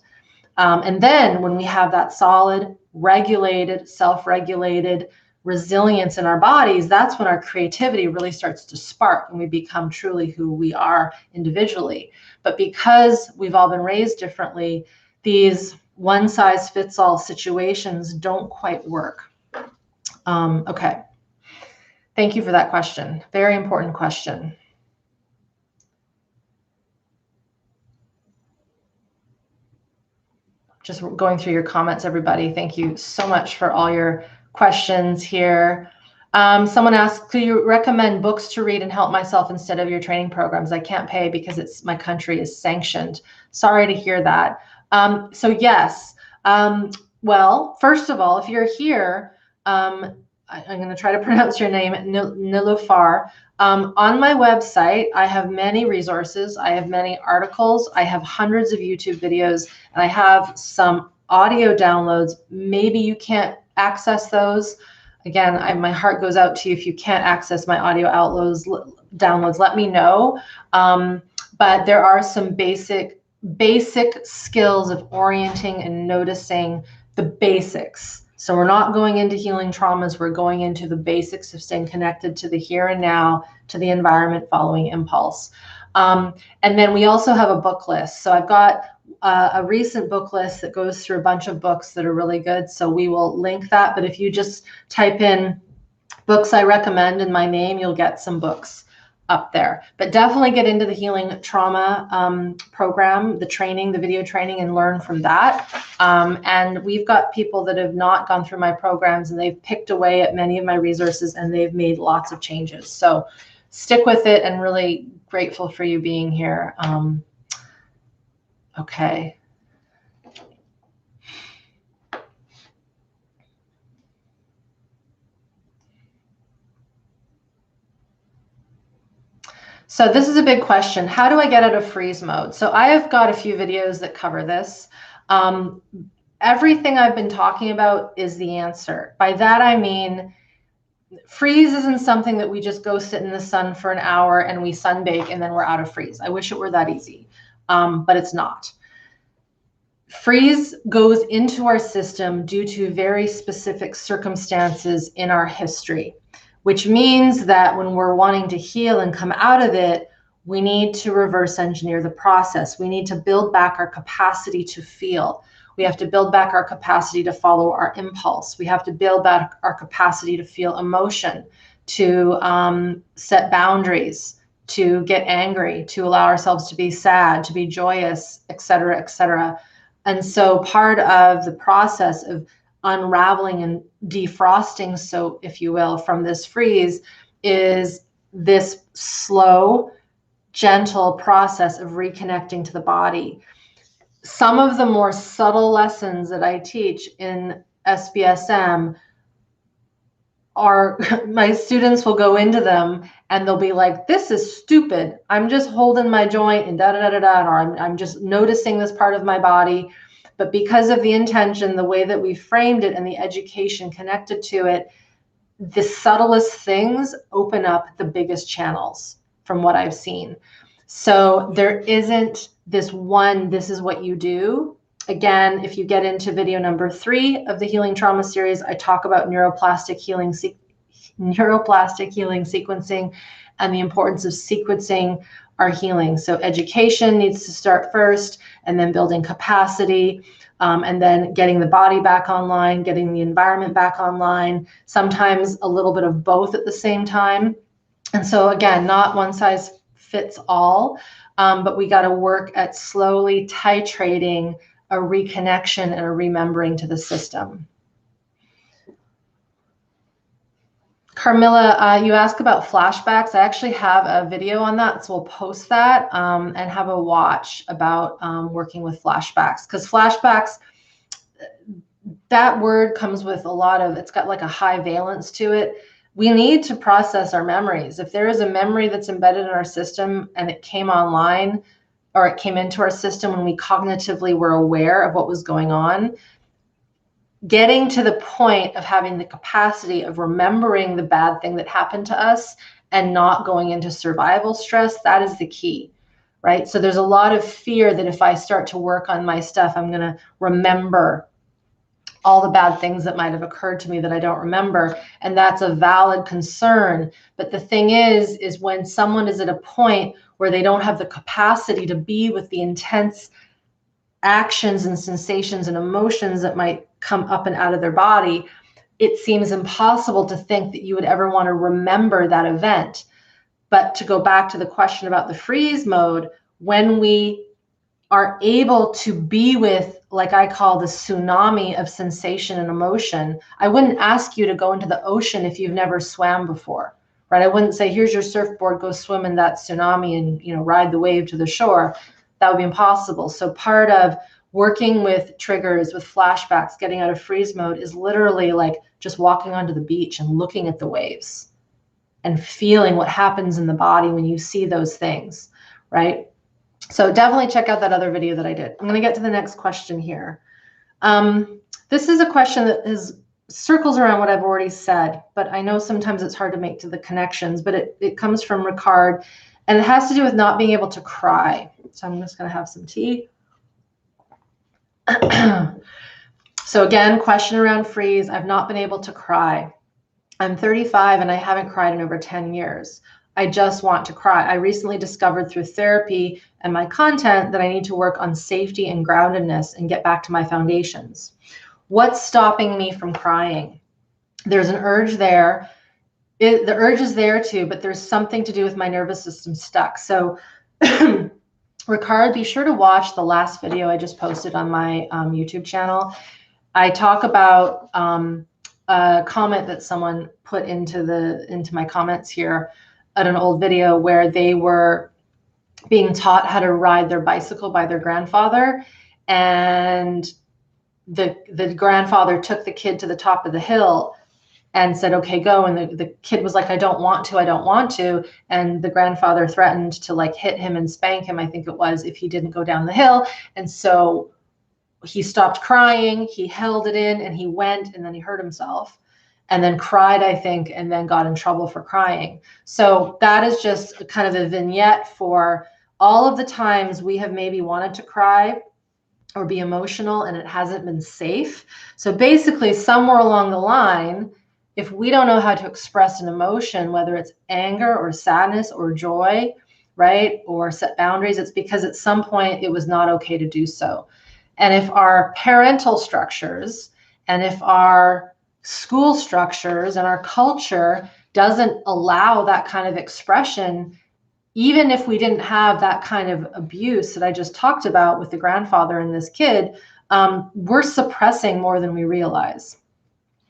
Speaker 1: And then when we have that solid, regulated, self-regulated resilience in our bodies, that's when our creativity really starts to spark and we become truly who we are individually. But because we've all been raised differently, these one-size-fits-all situations don't quite work. Okay. Thank you for that question. Very important question. Just going through your comments, everybody. Thank you so much for all your questions here. Someone asked, could you recommend books to read and help myself instead of your training programs? I can't pay because my country is sanctioned. Sorry to hear that. So yes. Well, first of all, if you're here, I'm going to try to pronounce your name, Nilufar. On my website, I have many resources. I have many articles. I have hundreds of YouTube videos, and I have some audio downloads. Maybe you can't access those. Again, my heart goes out to you if you can't access my audio downloads. Let me know. But there are some basic skills of orienting and noticing the basics. So we're not going into healing traumas. We're going into the basics of staying connected to the here and now, to the environment, following impulse. And then we also have a book list. So I've got a recent book list that goes through a bunch of books that are really good. So we will link that. But if you just type in books I recommend in my name, you'll get some books up there. But definitely get into the healing trauma program, the training, the video training, and learn from that. And we've got people that have not gone through my programs and they've picked away at many of my resources and they've made lots of changes. So stick with it, and really grateful for you being here. Okay. So this is a big question. How do I get out of freeze mode? So I have got a few videos that cover this. Everything I've been talking about is the answer. By that, I mean, freeze isn't something that we just go sit in the sun for an hour and we sunbake and then we're out of freeze. I wish it were that easy, but it's not. Freeze goes into our system due to very specific circumstances in our history, which means that when we're wanting to heal and come out of it, we need to reverse engineer the process. We need to build back our capacity to feel. We have to build back our capacity to follow our impulse. We have to build back our capacity to feel emotion, to set boundaries, to get angry, to allow ourselves to be sad, to be joyous, et cetera, et cetera. And so part of the process of unraveling and defrosting, so if you will, from this freeze is this slow, gentle process of reconnecting to the body. Some of the more subtle lessons that I teach in SBSM are, my students will go into them and they'll be like, this is stupid. I'm just holding my joint and da-da-da-da-da, or I'm just noticing this part of my body. But because of the intention, the way that we framed it and the education connected to it, the subtlest things open up the biggest channels from what I've seen. So there isn't this one, this is what you do. Again, if you get into video number 3 of the Healing Trauma series, I talk about neuroplastic healing sequencing and the importance of sequencing our healing. So education needs to start first, and then building capacity, and then getting the body back online, getting the environment back online, sometimes a little bit of both at the same time. And so again, not one size fits all, but we got to work at slowly titrating a reconnection and a remembering to the system. Carmilla, you asked about flashbacks. I actually have a video on that, so we'll post that and have a watch about working with flashbacks, because flashbacks, that word comes with a lot of, it's got like a high valence to it. We need to process our memories. If there is a memory that's embedded in our system and it came online, or it came into our system when we cognitively were aware of what was going on, getting to the point of having the capacity of remembering the bad thing that happened to us and not going into survival stress, that is the key, right? So there's a lot of fear that if I start to work on my stuff, I'm going to remember all the bad things that might have occurred to me that I don't remember. And that's a valid concern. But the thing is when someone is at a point where they don't have the capacity to be with the intense actions and sensations and emotions that might come up and out of their body, it seems impossible to think that you would ever want to remember that event. But to go back to the question about the freeze mode, when we are able to be with, like I call the tsunami of sensation and emotion, I wouldn't ask you to go into the ocean if you've never swam before, right? I wouldn't say, here's your surfboard, go swim in that tsunami and, ride the wave to the shore. That would be impossible. So part of working with triggers, with flashbacks, getting out of freeze mode is literally like just walking onto the beach and looking at the waves and feeling what happens in the body when you see those things, right? So definitely check out that other video that I did. I'm going to get to the next question here. This is a question that circles around what I've already said, but I know sometimes it's hard to make to the connections, but it comes from Ricard, and it has to do with not being able to cry. So I'm just going to have some tea. So again, question around freeze. I've not been able to cry. I'm 35 and I haven't cried in over 10 years. I just want to cry. I recently discovered through therapy and my content that I need to work on safety and groundedness and get back to my foundations. What's stopping me from crying? There's an urge there. The urge is there too, but there's something to do with my nervous system stuck. So Ricard, be sure to watch the last video I just posted on my YouTube channel. I talk about a comment that someone put into my comments here at an old video where they were being taught how to ride their bicycle by their grandfather, and the grandfather took the kid to the top of the hill and said, okay, go. And the kid was like, I don't want to. And the grandfather threatened to like hit him and spank him, I think it was, if he didn't go down the hill. And so he stopped crying, he held it in, and he went, and then he hurt himself and then cried, I think, and then got in trouble for crying. So that is just kind of a vignette for all of the times we have maybe wanted to cry or be emotional and it hasn't been safe. So basically somewhere along the line, if we don't know how to express an emotion, whether it's anger or sadness or joy, right, or set boundaries, it's because at some point it was not okay to do so. And if our parental structures and if our school structures and our culture doesn't allow that kind of expression, even if we didn't have that kind of abuse that I just talked about with the grandfather and this kid, we're suppressing more than we realize.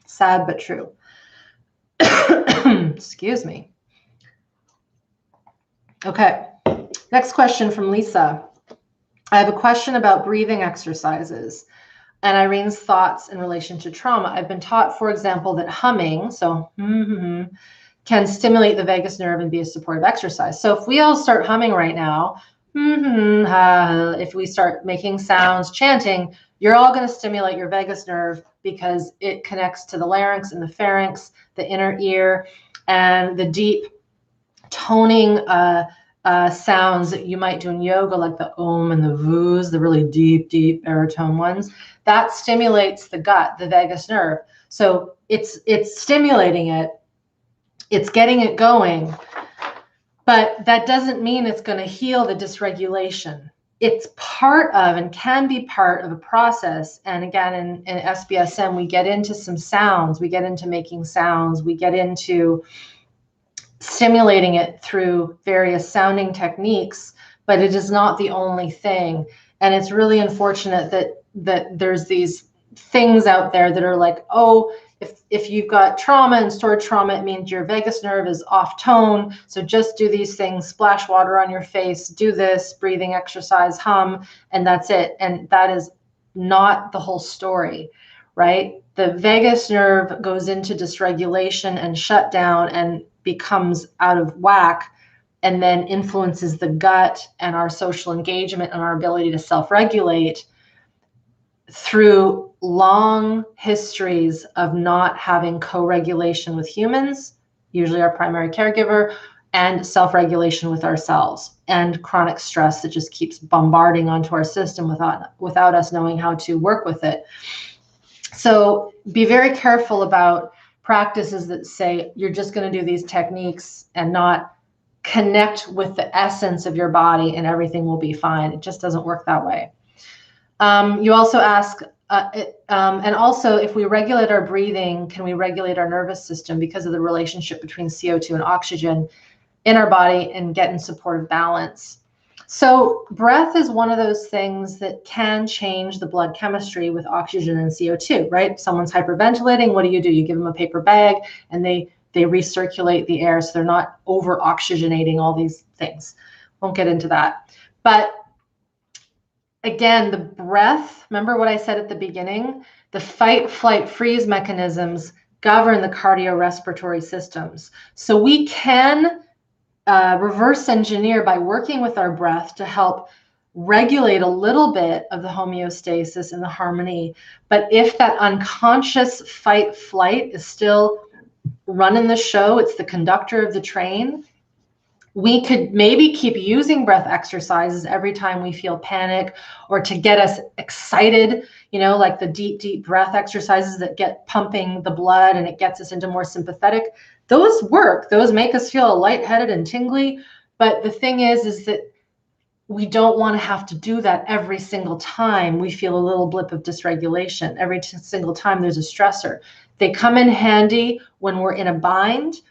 Speaker 1: Sad but true. Excuse me. Okay, next question from Lisa. I have a question about breathing exercises and Irene's thoughts in relation to trauma. I've been taught, for example, that humming, so can stimulate the vagus nerve and be a supportive exercise. So if we all start humming right now, if we start making sounds, chanting, you're all going to stimulate your vagus nerve because it connects to the larynx and the pharynx, the inner ear, and the deep toning sounds that you might do in yoga, like the om and the voos, the really deep, deep baritone ones. That stimulates the gut, the vagus nerve. So it's stimulating it. It's getting it going, but that doesn't mean it's going to heal the dysregulation. It's part of and can be part of a process. And again, in SBSM, we get into some sounds, we get into making sounds, we get into stimulating it through various sounding techniques, but it is not the only thing. And it's really unfortunate that there's these things out there that are like, oh, if you've got trauma and stored trauma, it means your vagus nerve is off tone. So just do these things, splash water on your face, do this breathing exercise, hum, and that's it. And that is not the whole story, right? The vagus nerve goes into dysregulation and shutdown and becomes out of whack, and then influences the gut and our social engagement and our ability to self-regulate through long histories of not having co-regulation with humans, usually our primary caregiver, and self-regulation with ourselves, and chronic stress that just keeps bombarding onto our system without us knowing how to work with it. So be very careful about practices that say you're just going to do these techniques and not connect with the essence of your body and everything will be fine. It just doesn't work that way. You also ask, and also if we regulate our breathing, can we regulate our nervous system because of the relationship between CO2 and oxygen in our body and get in supportive balance? So breath is one of those things that can change the blood chemistry with oxygen and CO2, right? Someone's hyperventilating. What do? You give them a paper bag and they recirculate the air so they're not over oxygenating all these things. Won't get into that. But again, the breath, remember what I said at the beginning? The fight, flight, freeze mechanisms govern the cardiorespiratory systems. So we can reverse engineer by working with our breath to help regulate a little bit of the homeostasis and the harmony. But if that unconscious fight flight is still running the show, it's the conductor of the train, we could maybe keep using breath exercises every time we feel panic or to get us excited, like the deep, deep breath exercises that get pumping the blood and it gets us into more sympathetic. Those work. Those make us feel lightheaded and tingly. But the thing is that we don't want to have to do that every single time we feel a little blip of dysregulation. Every single time there's a stressor. They come in handy when we're in a bind,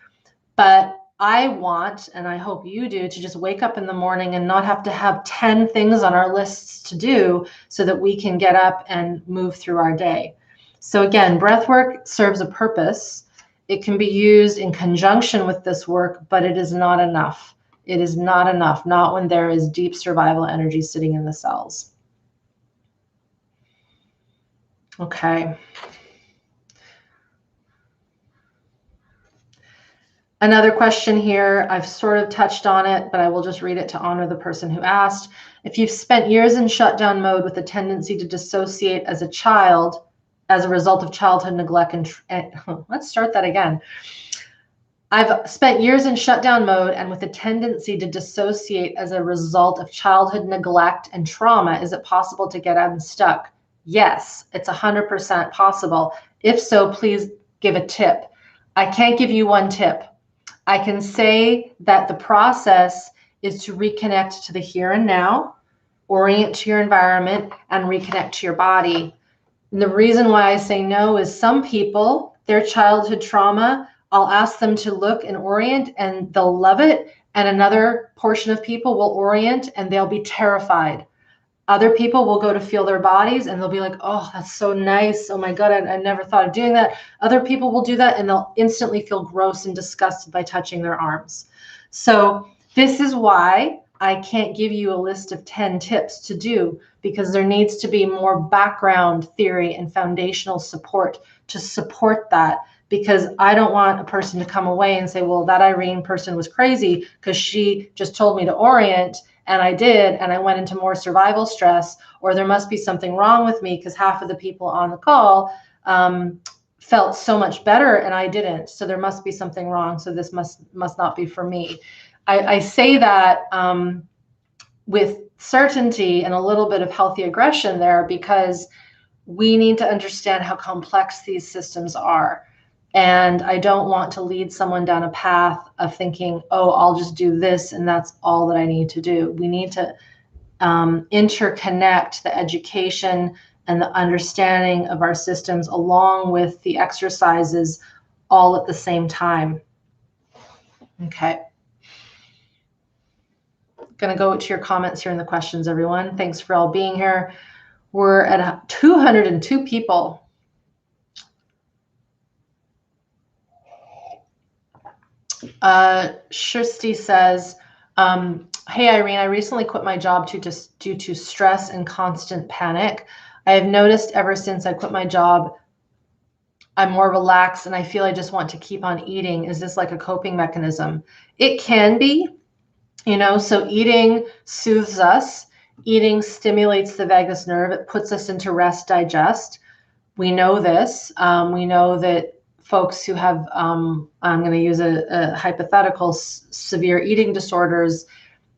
Speaker 1: but I want, and I hope you do, to just wake up in the morning and not have to have 10 things on our lists to do so that we can get up and move through our day. So again, breath work serves a purpose. It can be used in conjunction with this work, but it is not enough. It is not enough, not when there is deep survival energy sitting in the cells. Okay. Another question here, I've sort of touched on it, but I will just read it to honor the person who asked. If you've spent years in shutdown mode with a tendency to dissociate as a child as a result of childhood neglect and let's start that again. I've spent years in shutdown mode and with a tendency to dissociate as a result of childhood neglect and trauma. Is it possible to get unstuck? Yes, it's 100% possible. If so, please give a tip. I can't give you one tip. I can say that the process is to reconnect to the here and now, orient to your environment, and reconnect to your body. And the reason why I say no is some people, their childhood trauma, I'll ask them to look and orient and they'll love it. And another portion of people will orient and they'll be terrified. Other people will go to feel their bodies and they'll be like, oh, that's so nice. Oh my God, I never thought of doing that. Other people will do that and they'll instantly feel gross and disgusted by touching their arms. So this is why I can't give you a list of 10 tips to do, because there needs to be more background theory and foundational support to support that. Because I don't want a person to come away and say, well, that Irene person was crazy because she just told me to orient. And I did, and I went into more survival stress, or there must be something wrong with me because half of the people on the call felt so much better and I didn't. So there must be something wrong. So this must not be for me. I say that with certainty and a little bit of healthy aggression there, because we need to understand how complex these systems are. And I don't want to lead someone down a path of thinking, oh, I'll just do this and that's all that I need to do. We need to interconnect the education and the understanding of our systems along with the exercises all at the same time. Okay. Going to go to your comments here in the questions, everyone. Thanks for all being here. We're at 202 people. Shirsti says, hey, Irene, I recently quit my job due to stress and constant panic. I have noticed ever since I quit my job, I'm more relaxed and I feel I just want to keep on eating. Is this like a coping mechanism? It can be, so eating soothes us. Eating stimulates the vagus nerve. It puts us into rest digest. We know this. We know that folks who have, I'm going to use a hypothetical, severe eating disorders,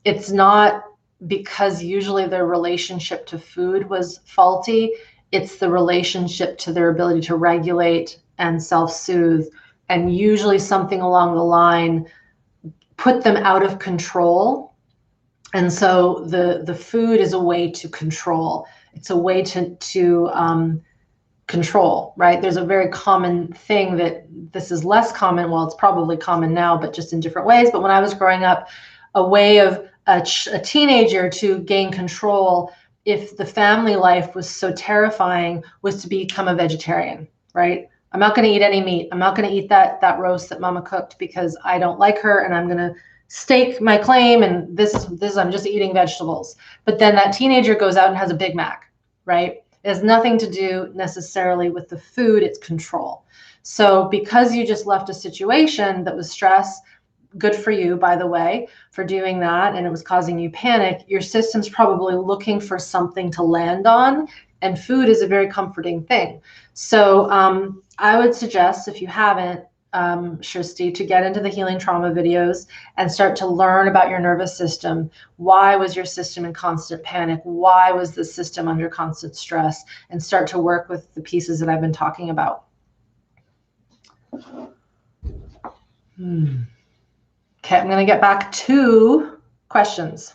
Speaker 1: it's not because usually their relationship to food was faulty. It's the relationship to their ability to regulate and self-soothe. And usually something along the line put them out of control. And so the food is a way to control. It's a way to control, right? There's a very common thing that this is less common. Well, it's probably common now, but just in different ways. But when I was growing up, a way of a teenager to gain control, if the family life was so terrifying, was to become a vegetarian, right? I'm not going to eat any meat. I'm not going to eat that roast that mama cooked because I don't like her, and I'm going to stake my claim, and this I'm just eating vegetables. But then that teenager goes out and has a Big Mac, right? It has nothing to do necessarily with the food, it's control. So because you just left a situation that was stress, good for you, by the way, for doing that, and it was causing you panic, your system's probably looking for something to land on, and food is a very comforting thing. So I would suggest, if you haven't, Shristi, to get into the healing trauma videos and start to learn about your nervous system. Why was your system in constant panic? Why was the system under constant stress? And start to work with the pieces that I've been talking about. Okay, I'm going to get back to questions.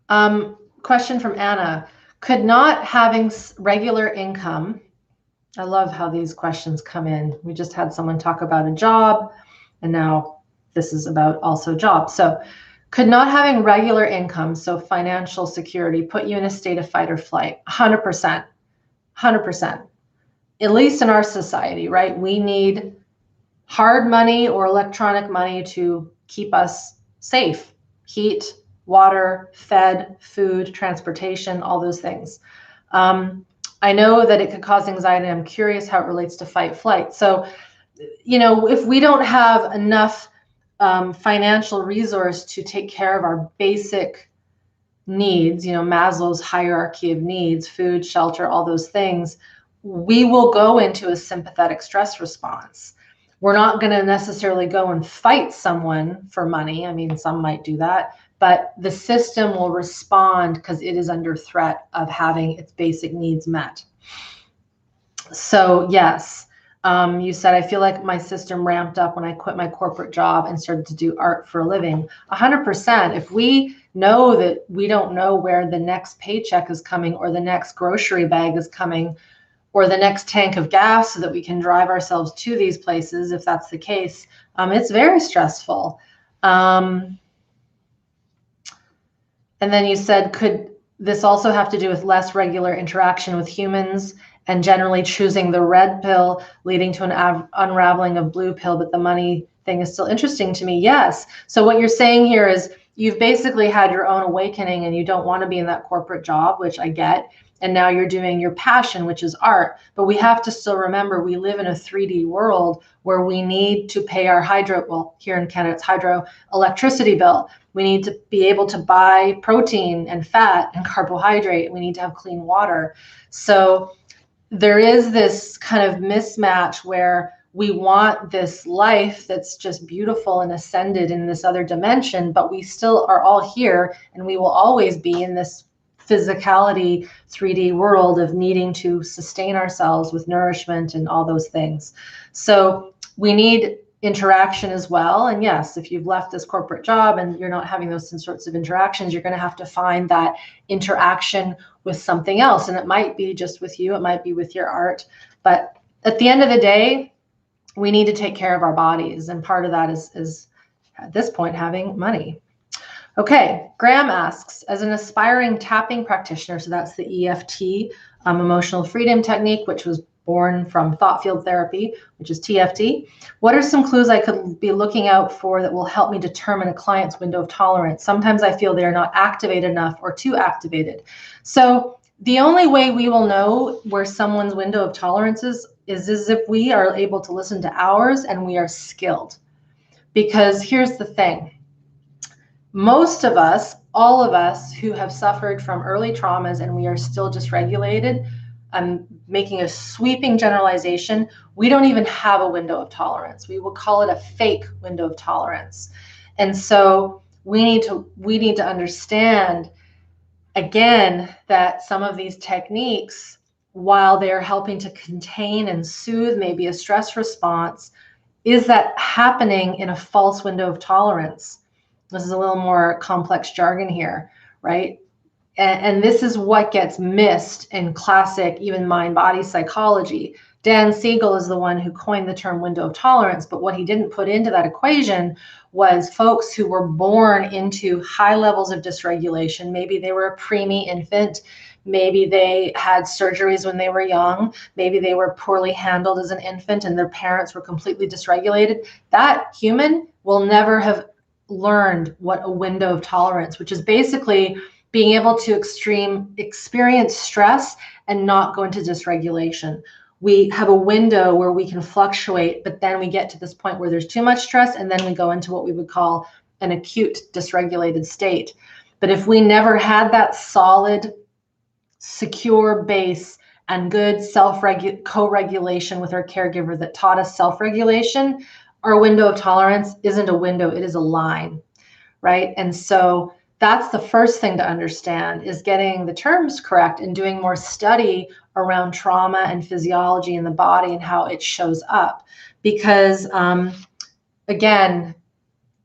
Speaker 1: Question from Anna. Could not having regular income, I love how these questions come in. We just had someone talk about a job, and now this is about also jobs. So could not having regular income, so financial security, put you in a state of fight or flight? 100%. 100%. At least in our society, right? We need hard money or electronic money to keep us safe. Heat, water, fed, food, transportation, all those things. I know that it could cause anxiety. I'm curious how it relates to fight flight. So, you know, if we don't have enough financial resource to take care of our basic needs, you know, Maslow's hierarchy of needs, food, shelter, all those things, we will go into a sympathetic stress response. We're not going to necessarily go and fight someone for money. I mean, some might do that, but the system will respond because it is under threat of having its basic needs met. So yes, you said, I feel like my system ramped up when I quit my corporate job and started to do art for a living. 100%. If we know that we don't know where the next paycheck is coming or the next grocery bag is coming, or the next tank of gas so that we can drive ourselves to these places, if that's the case, it's very stressful. And then you said, could this also have to do with less regular interaction with humans and generally choosing the red pill, leading to an unraveling of blue pill, but the money thing is still interesting to me? Yes. So what you're saying here is you've basically had your own awakening and you don't want to be in that corporate job, which I get. And now you're doing your passion, which is art. But we have to still remember we live in a 3D world where we need to pay our here in Canada, it's hydro electricity bill. We need to be able to buy protein and fat and carbohydrate. We need to have clean water. So there is this kind of mismatch where we want this life that's just beautiful and ascended in this other dimension, but we still are all here and we will always be in this physicality 3D world of needing to sustain ourselves with nourishment and all those things. So we need interaction as well. And yes, if you've left this corporate job and you're not having those sorts of interactions, you're going to have to find that interaction with something else. And it might be just with you, it might be with your art. But at the end of the day, we need to take care of our bodies. And part of that is at this point, having money. Okay, Graham asks, as an aspiring tapping practitioner, so that's the EFT, emotional freedom technique, which was born from thought field therapy, which is TFT. What are some clues I could be looking out for that will help me determine a client's window of tolerance? Sometimes I feel they are not activated enough or too activated. So the only way we will know where someone's window of tolerance is if we are able to listen to ours and we are skilled. Because here's the thing. Most of us, all of us who have suffered from early traumas and we are still dysregulated, I'm making a sweeping generalization. We don't even have a window of tolerance. We will call it a fake window of tolerance. And so we need to understand, again, that some of these techniques, while they're helping to contain and soothe maybe a stress response, is that happening in a false window of tolerance? This is a little more complex jargon here, right? And this is what gets missed in classic, even mind-body psychology. Dan Siegel is the one who coined the term window of tolerance, but what he didn't put into that equation was folks who were born into high levels of dysregulation. Maybe they were a preemie infant. Maybe they had surgeries when they were young. Maybe they were poorly handled as an infant and their parents were completely dysregulated. That human will never have learned what a window of tolerance, which is basically being able to experience stress and not go into dysregulation. We have a window where we can fluctuate, but then we get to this point where there's too much stress, and then we go into what we would call an acute dysregulated state. But if we never had that solid, secure base and good co-regulation with our caregiver that taught us self-regulation, our window of tolerance isn't a window, it is a line, right? And so that's the first thing to understand, is getting the terms correct and doing more study around trauma and physiology in the body and how it shows up. Because again,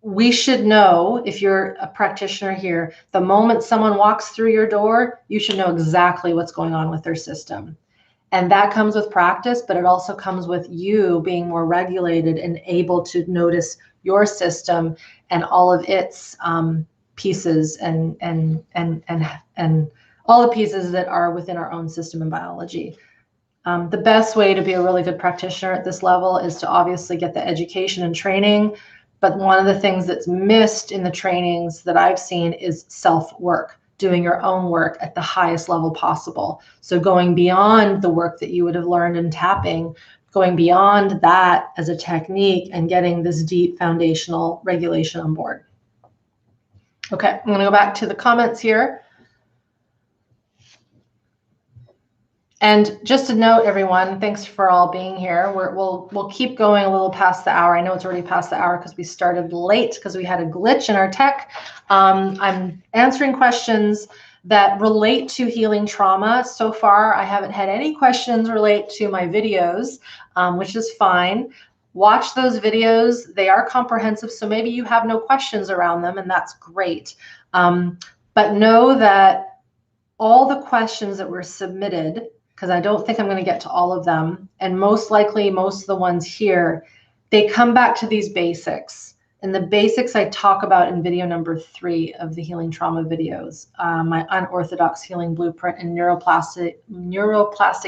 Speaker 1: we should know, if you're a practitioner here, the moment someone walks through your door, you should know exactly what's going on with their system. And that comes with practice, but it also comes with you being more regulated and able to notice your system and all of its pieces and all the pieces that are within our own system and biology. The best way to be a really good practitioner at this level is to obviously get the education and training. But one of the things that's missed in the trainings that I've seen is self-work, doing your own work at the highest level possible. So going beyond the work that you would have learned in tapping, going beyond that as a technique and getting this deep foundational regulation on board. Okay, I'm going to go back to the comments here. And just to note, everyone, thanks for all being here. We'll keep going a little past the hour. I know it's already past the hour because we started late because we had a glitch in our tech. I'm answering questions that relate to healing trauma. So far, I haven't had any questions relate to my videos, which is fine. Watch those videos. They are comprehensive, so maybe you have no questions around them, and that's great. But know that all the questions that were submitted, because I don't think I'm going to get to all of them, and most likely most of the ones here, they come back to these basics. And the basics I talk about in video number 3 of the healing trauma videos, my unorthodox healing blueprint and neuroplastic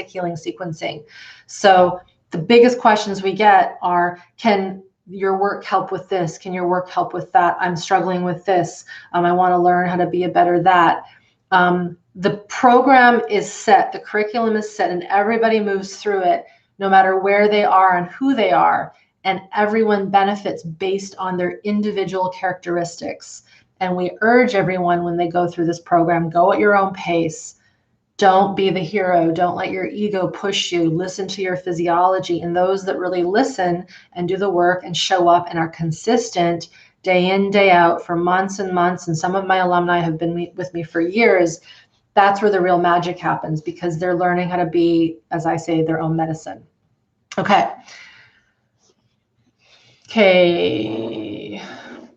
Speaker 1: healing sequencing. So the biggest questions we get are, can your work help with this? Can your work help with that? I'm struggling with this. I want to learn how to be a better that. The program is set, the curriculum is set, and everybody moves through it, no matter where they are and who they are, and everyone benefits based on their individual characteristics. And we urge everyone, when they go through this program, go at your own pace. Don't be the hero. Don't let your ego push you. Listen to your physiology. And those that really listen and do the work and show up and are consistent day in, day out for months and months, and some of my alumni have been with me for years, that's where the real magic happens, because they're learning how to be, as I say, their own medicine. Okay.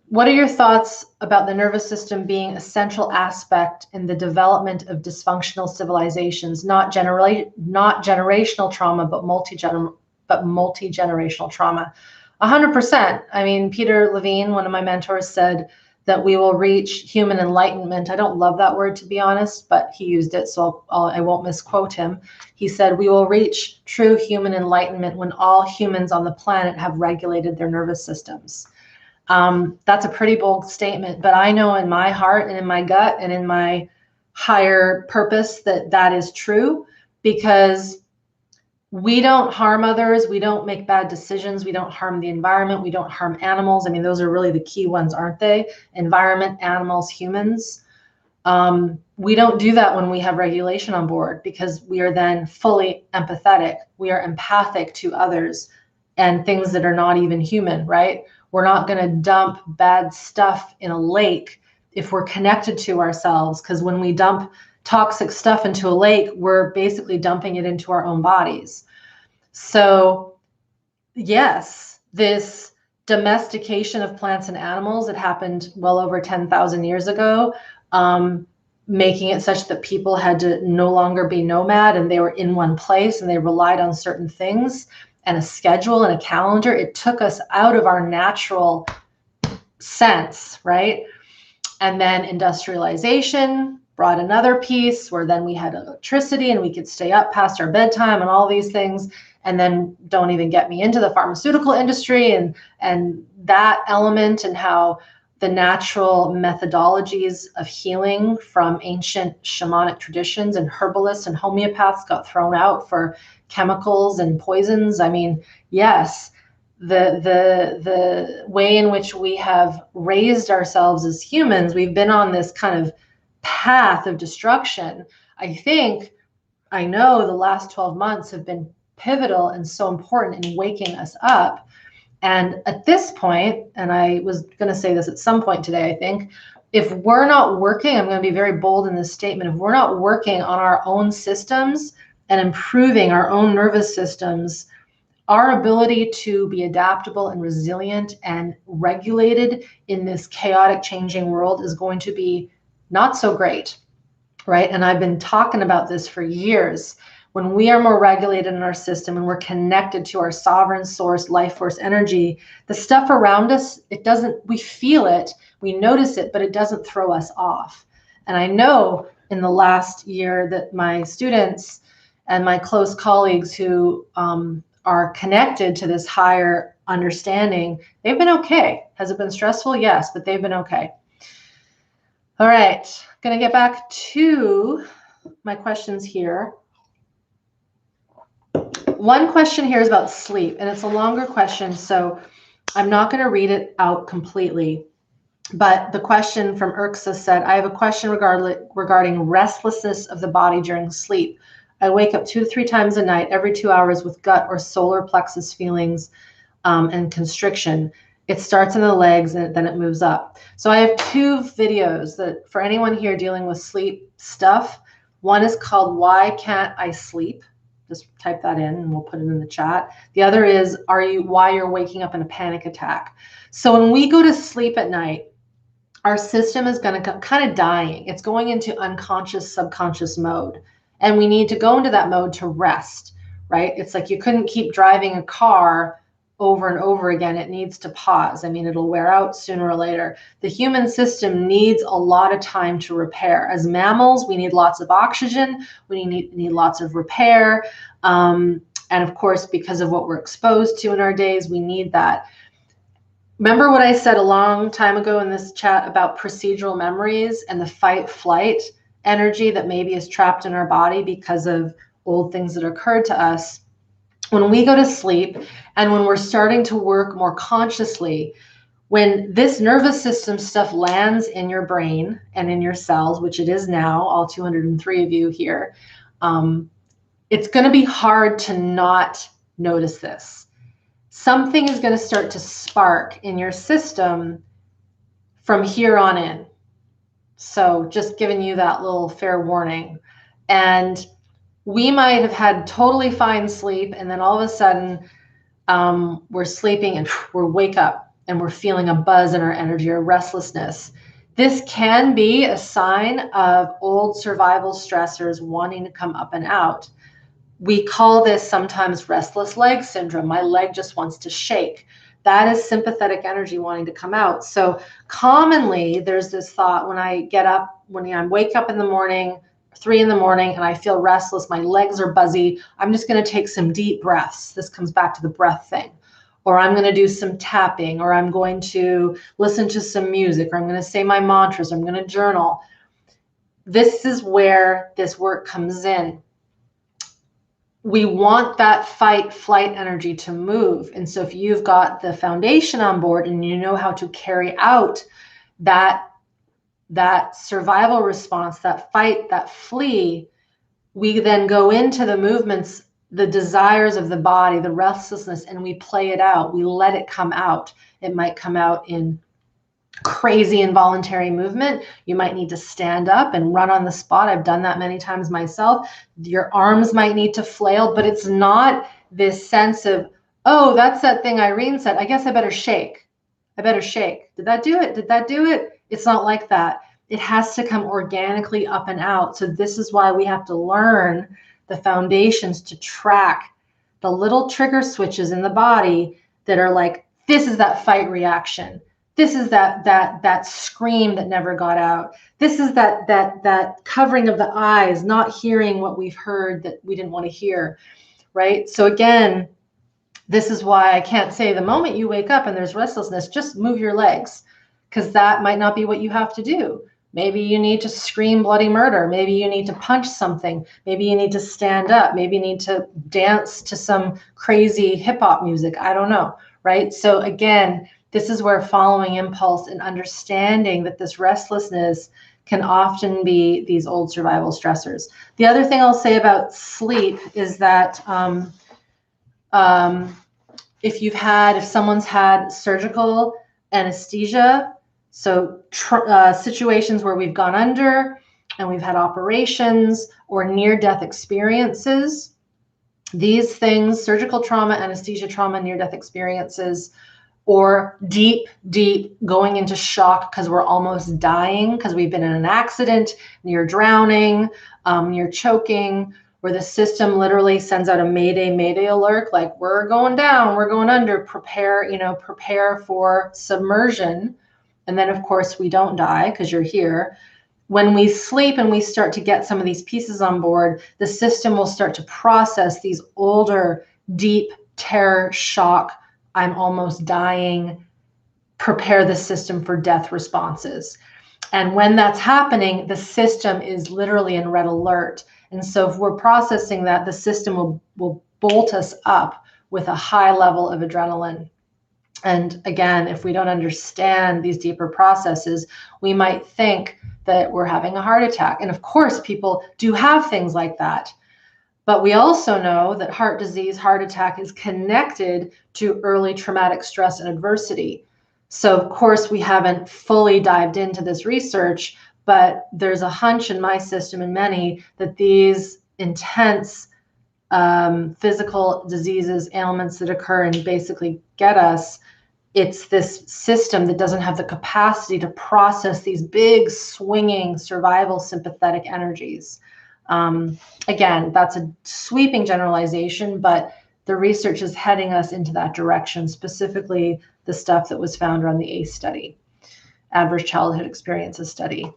Speaker 1: What are your thoughts about the nervous system being a central aspect in the development of dysfunctional civilizations, not generational trauma, but multi-generational trauma? 100%. I mean, Peter Levine, one of my mentors, said that we will reach human enlightenment. I don't love that word, to be honest, but he used it, so I won't misquote him. He said, we will reach true human enlightenment when all humans on the planet have regulated their nervous systems. That's a pretty bold statement, but I know in my heart and in my gut and in my higher purpose that that is true, because we don't harm others. We don't make bad decisions. We don't harm the environment. We don't harm animals. I mean, those are really the key ones, aren't they? Environment, animals, humans. We don't do that when we have regulation on board, because we are then fully empathetic. We are empathic to others and things that are not even human, right? We're not going to dump bad stuff in a lake if we're connected to ourselves, because when we dump toxic stuff into a lake, we're basically dumping it into our own bodies. So yes, this domestication of plants and animals, it happened well over 10,000 years ago, making it such that people had to no longer be nomad and they were in one place and they relied on certain things and a schedule and a calendar. It took us out of our natural sense, right? And then industrialization brought another piece where then we had electricity and we could stay up past our bedtime and all these things. And then don't even get me into the pharmaceutical industry and that element, and how the natural methodologies of healing from ancient shamanic traditions and herbalists and homeopaths got thrown out for chemicals and poisons. I mean, yes, the way in which we have raised ourselves as humans, we've been on this kind of path of destruction. I know the last 12 months have been pivotal and so important in waking us up. And at this point, and I was going to say this at some point today, I think, if we're not working, I'm going to be very bold in this statement, if we're not working on our own systems and improving our own nervous systems, our ability to be adaptable and resilient and regulated in this chaotic, changing world is going to be not so great, right? And I've been talking about this for years. When we are more regulated in our system and we're connected to our sovereign source, life force energy, the stuff around us, we feel it, we notice it, but it doesn't throw us off. And I know in the last year that my students and my close colleagues who are connected to this higher understanding, they've been okay. Has it been stressful? Yes, but they've been okay. All right, gonna get back to my questions here. One question here is about sleep, and it's a longer question, so I'm not going to read it out completely. But the question from Urxa said, I have a question regarding restlessness of the body during sleep. I wake up 2 to 3 times a night, every 2 hours, with gut or solar plexus feelings and constriction. It starts in the legs and then it moves up. So I have 2 videos that for anyone here dealing with sleep stuff. One is called Why Can't I Sleep? Just type that in and we'll put it in the chat. The other is why you're waking up in a panic attack. So when we go to sleep at night, our system is going to kind of dying. It's going into unconscious, subconscious mode. And we need to go into that mode to rest, right? It's like you couldn't keep driving a car over and over again. It needs to pause. I mean, it'll wear out sooner or later. The human system needs a lot of time to repair. As mammals, we need lots of oxygen. We need lots of repair. And of course, because of what we're exposed to in our days, we need that. Remember what I said a long time ago in this chat about procedural memories and the fight-flight energy that maybe is trapped in our body because of old things that occurred to us? When we go to sleep and when we're starting to work more consciously, when this nervous system stuff lands in your brain and in your cells, which it is now, all 203 of you here, it's going to be hard to not notice this. Something is going to start to spark in your system from here on in. So just giving you that little fair warning. And we might have had totally fine sleep, and then all of a sudden we're sleeping and we wake up and we're feeling a buzz in our energy or restlessness. This can be a sign of old survival stressors wanting to come up and out. We call this sometimes restless leg syndrome. My leg just wants to shake. That is sympathetic energy wanting to come out. So commonly there's this thought when I get up, when I wake up in the morning, 3 in the morning, and I feel restless, my legs are buzzy, I'm just going to take some deep breaths. This comes back to the breath thing. Or I'm going to do some tapping, or I'm going to listen to some music, or I'm going to say my mantras, or I'm going to journal. This is where this work comes in. We want that fight flight energy to move. And so if you've got the foundation on board and you know how to carry out that that survival response, that fight, that flee, we then go into the movements, the desires of the body, the restlessness, and we play it out. We let it come out. It might come out in crazy involuntary movement. You might need to stand up and run on the spot. I've done that many times myself. Your arms might need to flail, but it's not this sense of, oh, that's that thing Irene said. I guess I better shake. I better shake. Did that do it? Did that do it? It's not like that. It has to come organically up and out. So this is why we have to learn the foundations to track the little trigger switches in the body that are like, this is that fight reaction. This is that scream that never got out. This is that covering of the eyes, not hearing what we've heard that we didn't want to hear, right? So again, this is why I can't say the moment you wake up and there's restlessness, just move your legs, because that might not be what you have to do. Maybe you need to scream bloody murder. Maybe you need to punch something. Maybe you need to stand up. Maybe you need to dance to some crazy hip hop music. I don't know, right? So again, this is where following impulse and understanding that this restlessness can often be these old survival stressors. The other thing I'll say about sleep is that if someone's had surgical anesthesia, so situations where we've gone under and we've had operations or near-death experiences, these things, surgical trauma, anesthesia trauma, near-death experiences, or deep going into shock because we're almost dying because we've been in an accident, near drowning, near choking, where the system literally sends out a mayday alert, like we're going down, we're going under, prepare for submersion. And then of course we don't die because you're here. When we sleep and we start to get some of these pieces on board, the system will start to process these older, deep terror, shock, I'm almost dying, prepare the system for death responses. And when that's happening, the system is literally in red alert. And so if we're processing that, the system will bolt us up with a high level of adrenaline. And again, if we don't understand these deeper processes, we might think that we're having a heart attack. And of course, people do have things like that. But we also know that heart disease, heart attack is connected to early traumatic stress and adversity. So of course, we haven't fully dived into this research, but there's a hunch in my system and many that these intense physical diseases, ailments that occur and basically get us, it's this system that doesn't have the capacity to process these big swinging survival sympathetic energies. Again, that's a sweeping generalization, but the research is heading us into that direction, specifically the stuff that was found around the ACE study, Adverse Childhood Experiences study.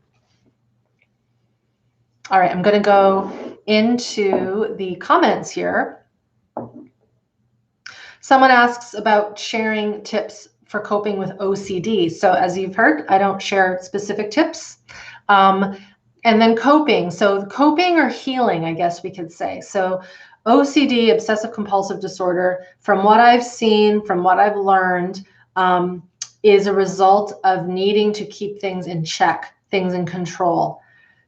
Speaker 1: All right, I'm going to go into the comments here. Someone asks about sharing tips for coping with OCD. So as you've heard, I don't share specific tips. And then coping. So coping or healing, I guess we could say. So OCD, Obsessive-Compulsive Disorder, from what I've seen, from what I've learned, is a result of needing to keep things in check, things in control.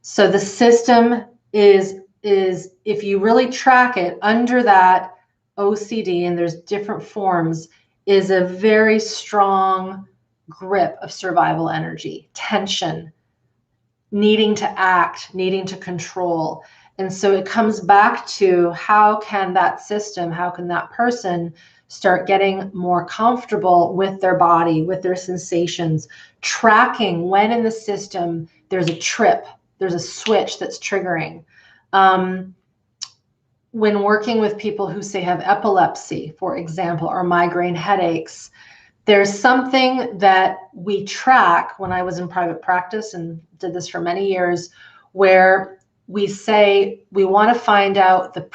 Speaker 1: So the system is if you really track it under that OCD, and there's different forms, is a very strong grip of survival energy, tension, needing to act, needing to control. And so it comes back to how can that system, how can that person start getting more comfortable with their body, with their sensations, tracking when in the system there's a trip, there's a switch that's triggering. When working with people who say have epilepsy, for example, or migraine headaches, there's something that we track when I was in private practice and did this for many years, where we say we want to find out the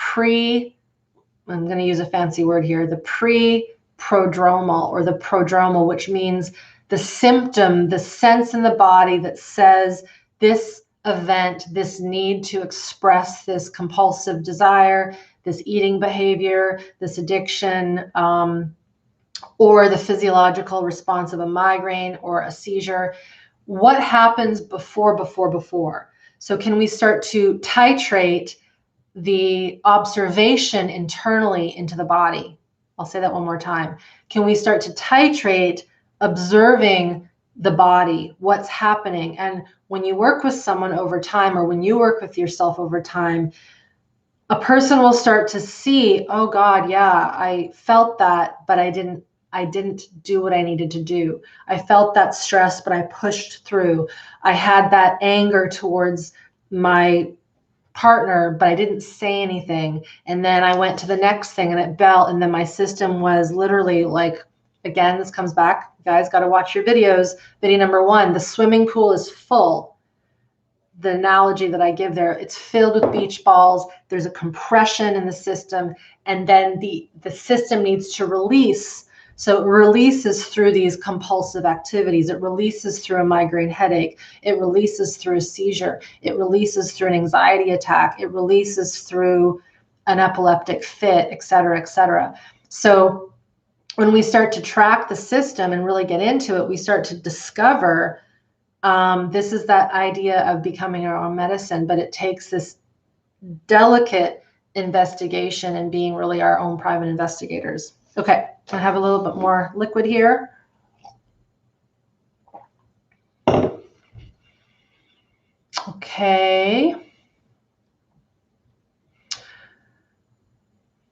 Speaker 1: I'm going to use a fancy word here, the pre-prodromal or the prodromal, which means the symptom, the sense in the body that says this event, this need to express this compulsive desire, this eating behavior, this addiction, or the physiological response of a migraine or a seizure. what happens before? So can we start to titrate the observation internally into the body? I'll say that one more time. Can we start to titrate observing the body, what's happening? And when you work with someone over time, or when you work with yourself over time, a person will start to see, oh God, yeah, I felt that, but I didn't do what I needed to do. I felt that stress, but I pushed through. I had that anger towards my partner, but I didn't say anything. And then I went to the next thing and it built. And then my system was literally like, again, this comes back. You guys got to watch your videos. Video number 1, the swimming pool is full. The analogy that I give there, it's filled with beach balls. There's a compression in the system. And then the system needs to release. So it releases through these compulsive activities. It releases through a migraine headache. It releases through a seizure. It releases through an anxiety attack. It releases through an epileptic fit, et cetera, et cetera. So when we start to track the system and really get into it, we start to discover this is that idea of becoming our own medicine, but it takes this delicate investigation and being really our own private investigators. Okay, I have a little bit more liquid here. Okay.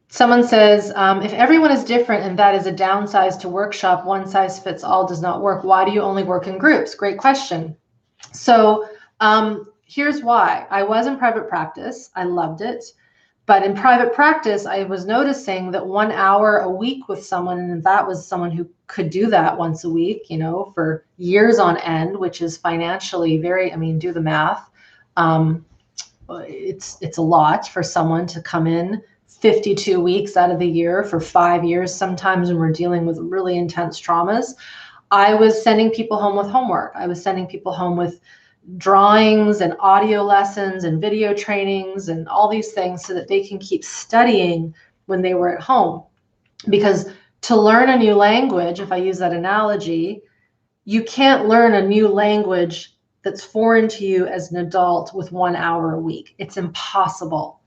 Speaker 1: Someone says, if everyone is different and that is a downsize to workshop, one size fits all does not work. Why do you only work in groups? Great question. So here's why. I was in private practice. I loved it. But in private practice, I was noticing that 1 hour a week with someone, and that was someone who could do that once a week, you know, for years on end, which is financially very, I mean, do the math. It's a lot for someone to come in 52 weeks out of the year for 5 years, sometimes when we're dealing with really intense traumas. I was sending people home with homework. I was sending people home with drawings and audio lessons and video trainings and all these things so that they can keep studying when they were at home. Because to learn a new language, if I use that analogy, you can't learn a new language that's foreign to you as an adult with 1 hour a week. It's impossible.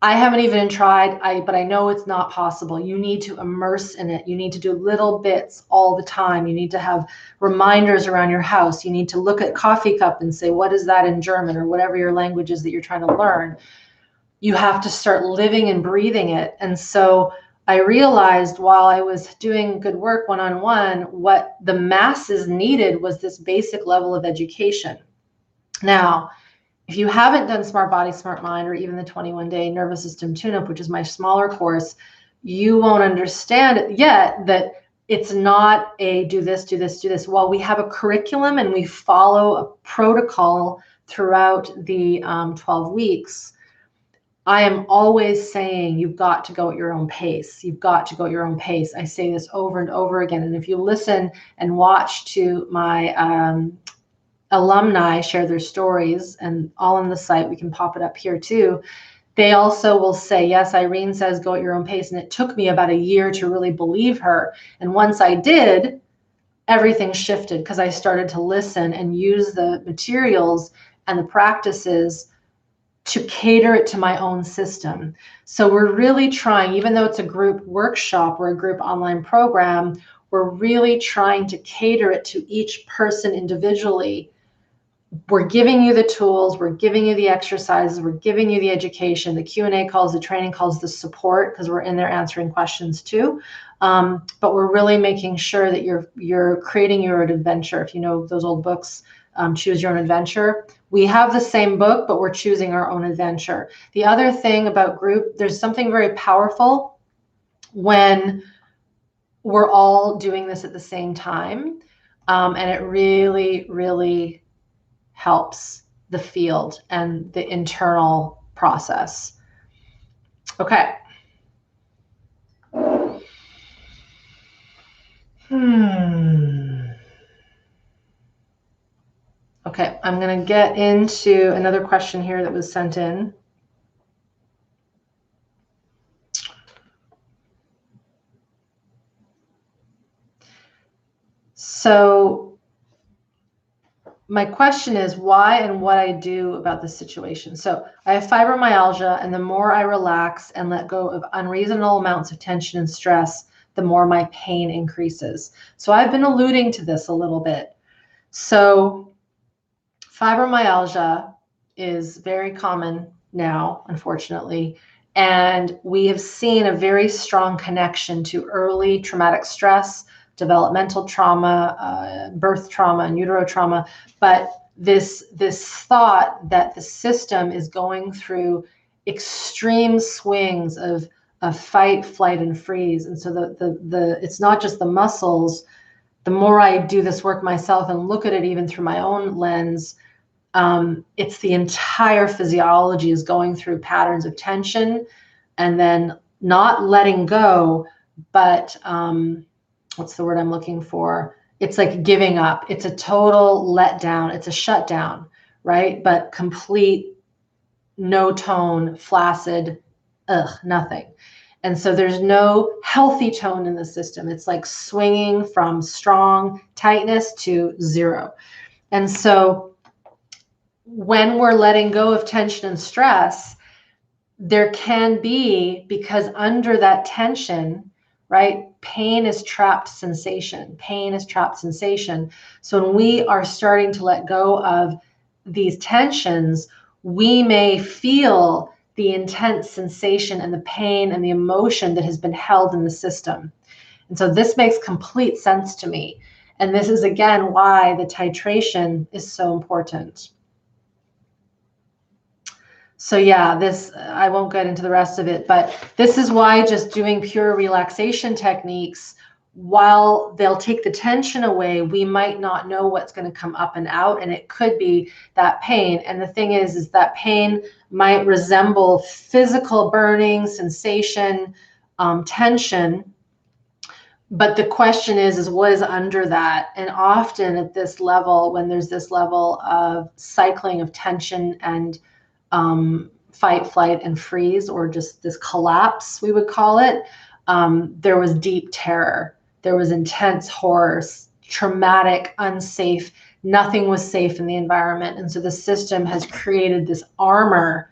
Speaker 1: I haven't even tried, but I know it's not possible. You need to immerse in it. You need to do little bits all the time. You need to have reminders around your house. You need to look at coffee cup and say, what is that in German, or whatever your language is that you're trying to learn. You have to start living and breathing it. And so I realized while I was doing good work one-on-one, what the masses needed was this basic level of education. Now, if you haven't done SmartBody SmartMind, or even the 21-day nervous system tune-up, which is my smaller course, you won't understand it yet that it's not a do this, do this, do this. While we have a curriculum and we follow a protocol throughout the 12 weeks, I am always saying you've got to go at your own pace. You've got to go at your own pace. I say this over and over again. And if you listen and watch to my alumni share their stories, and all on the site, we can pop it up here too, they also will say, yes, Irene says go at your own pace. And it took me about a year to really believe her. And once I did, everything shifted, because I started to listen and use the materials and the practices to cater it to my own system. So we're really trying, even though it's a group workshop or a group online program, we're really trying to cater it to each person individually. We're giving you the tools, we're giving you the exercises, we're giving you the education, the Q&A calls, the training calls, the support, because we're in there answering questions too. But we're really making sure that you're creating your own adventure. If you know those old books, Choose Your Own Adventure. We have the same book, but we're choosing our own adventure. The other thing about group, there's something very powerful when we're all doing this at the same time. And it really, really helps the field and the internal process. Okay. Okay, I'm going to get into another question here that was sent in. So my question is why and what I do about this situation. So I have fibromyalgia, and the more I relax and let go of unreasonable amounts of tension and stress, the more my pain increases. So I've been alluding to this a little bit. So fibromyalgia is very common now, unfortunately, and we have seen a very strong connection to early traumatic stress, developmental trauma, birth trauma, and utero trauma. But this thought that the system is going through extreme swings of fight, flight, and freeze. And so the it's not just the muscles. The more I do this work myself and look at it even through my own lens, it's the entire physiology is going through patterns of tension and then not letting go, but what's the word I'm looking for? It's like giving up. It's a total letdown. It's a shutdown, right? But complete, no tone, flaccid, nothing. And so there's no healthy tone in the system. It's like swinging from strong tightness to zero. And so when we're letting go of tension and stress, there can be, because under that tension, right, pain is trapped sensation. Pain is trapped sensation. So when we are starting to let go of these tensions, we may feel the intense sensation and the pain and the emotion that has been held in the system. And so this makes complete sense to me. And this is, again, why the titration is so important. So yeah, this, I won't get into the rest of it, but this is why just doing pure relaxation techniques, while they'll take the tension away, we might not know what's going to come up and out, and it could be that pain. And the thing is that pain might resemble physical burning, sensation, tension. But the question is what is under that? And often at this level, when there's this level of cycling of tension and fight, flight, and freeze, or just this collapse, we would call it, there was deep terror. There was intense horror, traumatic, unsafe. Nothing was safe in the environment. And so the system has created this armor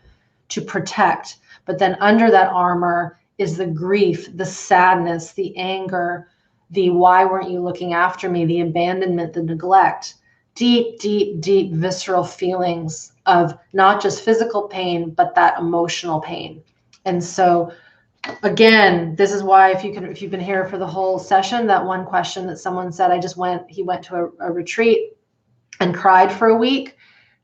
Speaker 1: to protect. But then under that armor is the grief, the sadness, the anger, the why weren't you looking after me, the abandonment, the neglect. Deep, deep, deep visceral feelings of not just physical pain, but that emotional pain. And so again, this is why if you've been here for the whole session, that one question that someone said, he went to a retreat and cried for a week.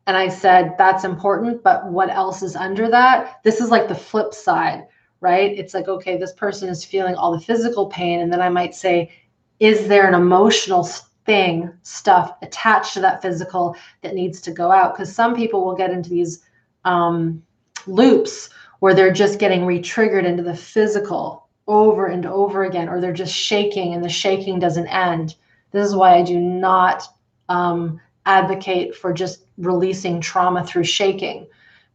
Speaker 1: And I said, that's important, but what else is under that? This is like the flip side, right? It's like, okay, this person is feeling all the physical pain. And then I might say, is there an emotional stuff attached to that physical that needs to go out? Because some people will get into these loops where they're just getting re-triggered into the physical over and over again, or they're just shaking and the shaking doesn't end. This is why I do not advocate for just releasing trauma through shaking,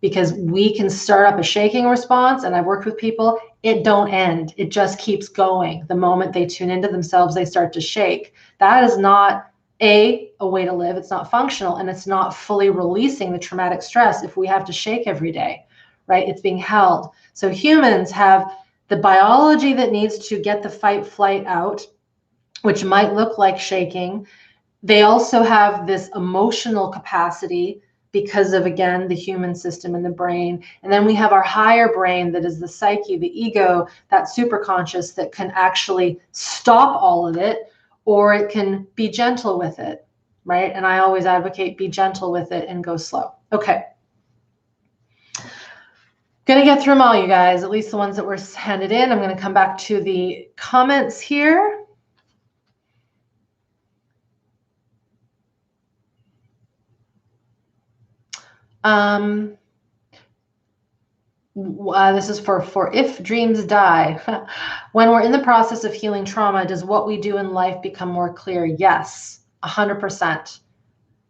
Speaker 1: because we can start up a shaking response, and I've worked with people, it don't end. It just keeps going. The moment they tune into themselves, they start to shake. That is not a way to live. It's not functional, and it's not fully releasing the traumatic stress if we have to shake every day, right? It's being held. So humans have the biology that needs to get the fight flight out, which might look like shaking. They also have this emotional capacity because of, again, the human system and the brain. And then we have our higher brain that is the psyche, the ego, that superconscious that can actually stop all of it, or it can be gentle with it, right? And I always advocate be gentle with it and go slow. Okay. Gonna get through them all, you guys, at least the ones that were handed in. I'm gonna come back to the comments here. This is for if dreams die. When we're in the process of healing trauma, does what we do in life become more clear? Yes, 100%.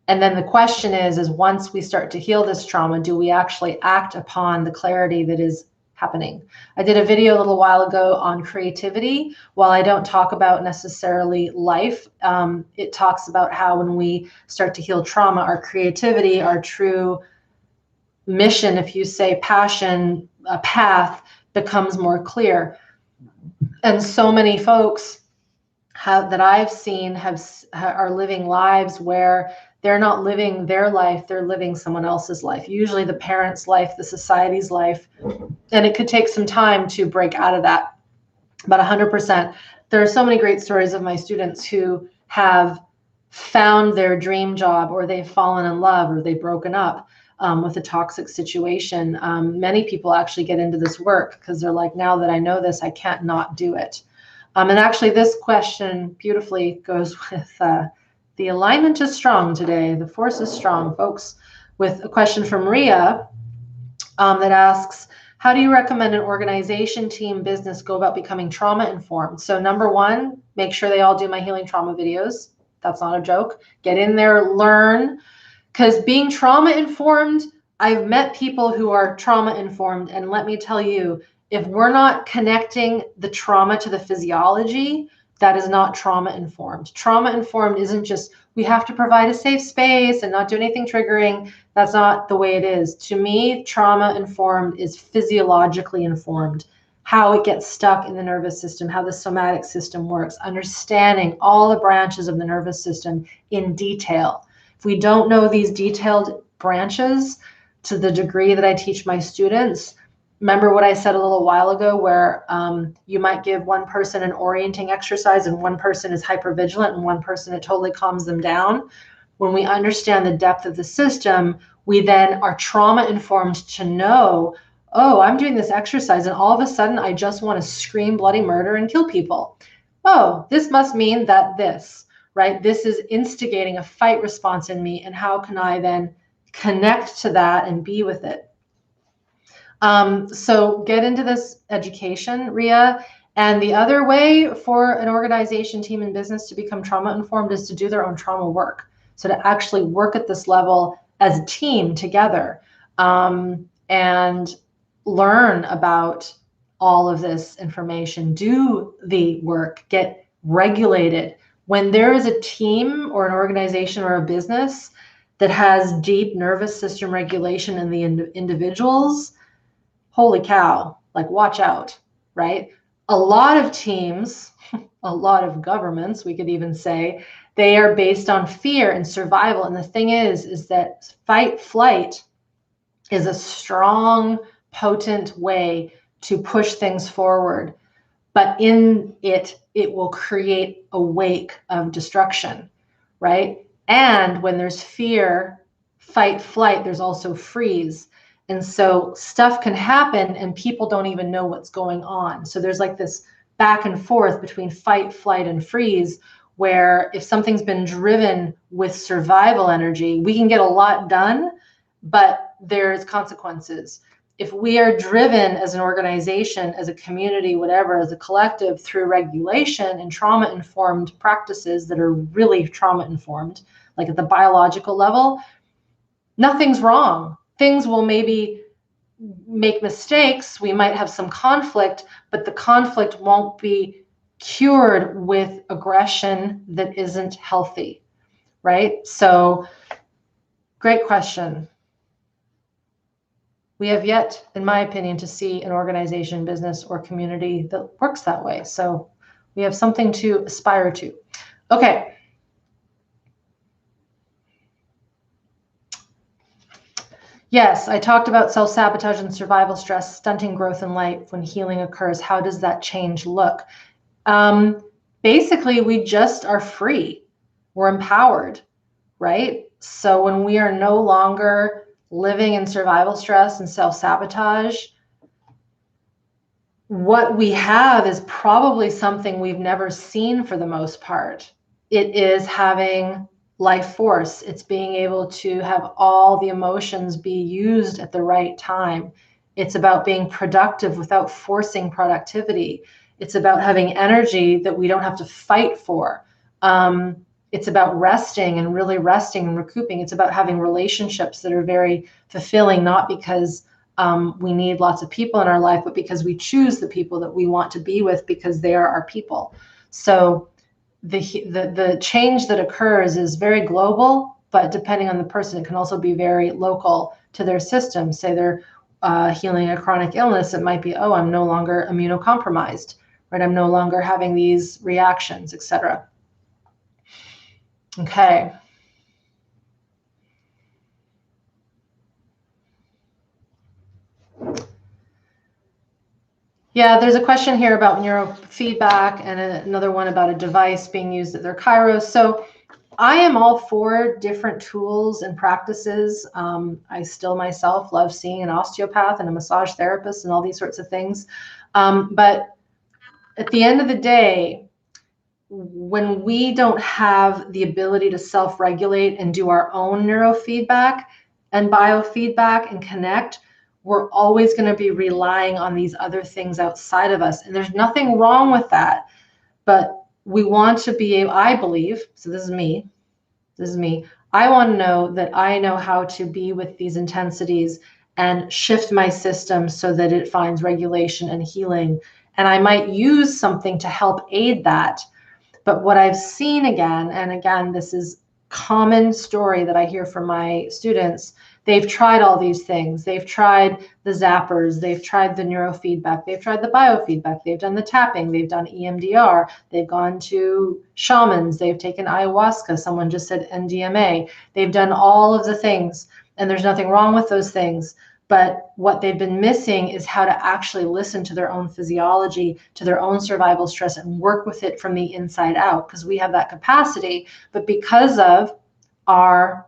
Speaker 1: And then the question is once we start to heal this trauma, do we actually act upon the clarity that is happening. I did a video a little while ago on creativity. While I don't talk about necessarily life, it talks about how when we start to heal trauma, our creativity, our true mission, if you say passion, a path becomes more clear. And so many folks that I've seen are living lives where they're not living their life, they're living someone else's life, usually the parent's life, the society's life. And it could take some time to break out of that. But 100%, there are so many great stories of my students who have found their dream job, or they've fallen in love, or they've broken up with a toxic situation. Many people actually get into this work because they're like, now that I know this, I can't not do it. And actually this question beautifully goes with the alignment is strong today. The force is strong, folks, with a question from Ria that asks, how do you recommend an organization, team, business go about becoming trauma informed? So number one, make sure they all do my healing trauma videos. That's not a joke. Get in there, learn, because being trauma informed, I've met people who are trauma informed, and let me tell you, if we're not connecting the trauma to the physiology, that is not trauma informed. Trauma informed isn't just, we have to provide a safe space and not do anything triggering. That's not the way it is. To me, trauma informed is physiologically informed, how it gets stuck in the nervous system, how the somatic system works, understanding all the branches of the nervous system in detail. If we don't know these detailed branches to the degree that I teach my students, remember what I said a little while ago, where you might give one person an orienting exercise and one person is hypervigilant and one person, it totally calms them down. When we understand the depth of the system, we then are trauma informed to know, oh, I'm doing this exercise and all of a sudden I just want to scream bloody murder and kill people. Oh, this must mean that this, right? This is instigating a fight response in me, and how can I then connect to that and be with it? So get into this education, Ria. And the other way for an organization, team, and business to become trauma informed is to do their own trauma work. So to actually work at this level as a team together, and learn about all of this information, do the work, get regulated. When there is a team or an organization or a business that has deep nervous system regulation in the individuals, holy cow, like watch out, right? A lot of teams, a lot of governments, we could even say, they are based on fear and survival. And the thing is that fight flight is a strong, potent way to push things forward. But in it will create a wake of destruction, right? And when there's fear, fight, flight, there's also freeze. And so stuff can happen and people don't even know what's going on. So there's like this back and forth between fight, flight, and freeze, where if something's been driven with survival energy, we can get a lot done, but there's consequences. If we are driven as an organization, as a community, whatever, as a collective through regulation and trauma-informed practices that are really trauma-informed, like at the biological level, nothing's wrong. Things will maybe make mistakes. We might have some conflict, but the conflict won't be cured with aggression that isn't healthy, right? So, great question. We have yet, in my opinion, to see an organization, business, or community that works that way. So we have something to aspire to. Okay. Yes, I talked about self-sabotage and survival stress, stunting growth in life when healing occurs. How does that change look? Basically, we just are free. We're empowered, right? So when we are no longer living in survival stress and self-sabotage, what we have is probably something we've never seen for the most part. It is having life force. It's being able to have all the emotions be used at the right time. It's about being productive without forcing productivity. It's about having energy that we don't have to fight for. It's about resting and really resting and recouping. It's about having relationships that are very fulfilling, not because we need lots of people in our life, but because we choose the people that we want to be with because they are our people. So the change that occurs is very global, but depending on the person, it can also be very local to their system. Say they're healing a chronic illness, it might be, oh, I'm no longer immunocompromised, right? I'm no longer having these reactions, etc. Okay. Yeah, there's a question here about neurofeedback and another one about a device being used at their Kairos. So I am all for different tools and practices. I still myself love seeing an osteopath and a massage therapist and all these sorts of things. But at the end of the day, when we don't have the ability to self-regulate and do our own neurofeedback and biofeedback and connect, we're always going to be relying on these other things outside of us. And there's nothing wrong with that. But we want to be able, I believe, so this is me, I want to know that I know how to be with these intensities and shift my system so that it finds regulation and healing. And I might use something to help aid that. But what I've seen again, and again, this is common story that I hear from my students, they've tried all these things. They've tried the zappers, they've tried the neurofeedback, they've tried the biofeedback, they've done the tapping, they've done EMDR, they've gone to shamans, they've taken ayahuasca, someone just said MDMA, they've done all of the things, and there's nothing wrong with those things. But what they've been missing is how to actually listen to their own physiology, to their own survival stress, and work with it from the inside out, because we have that capacity. But because of our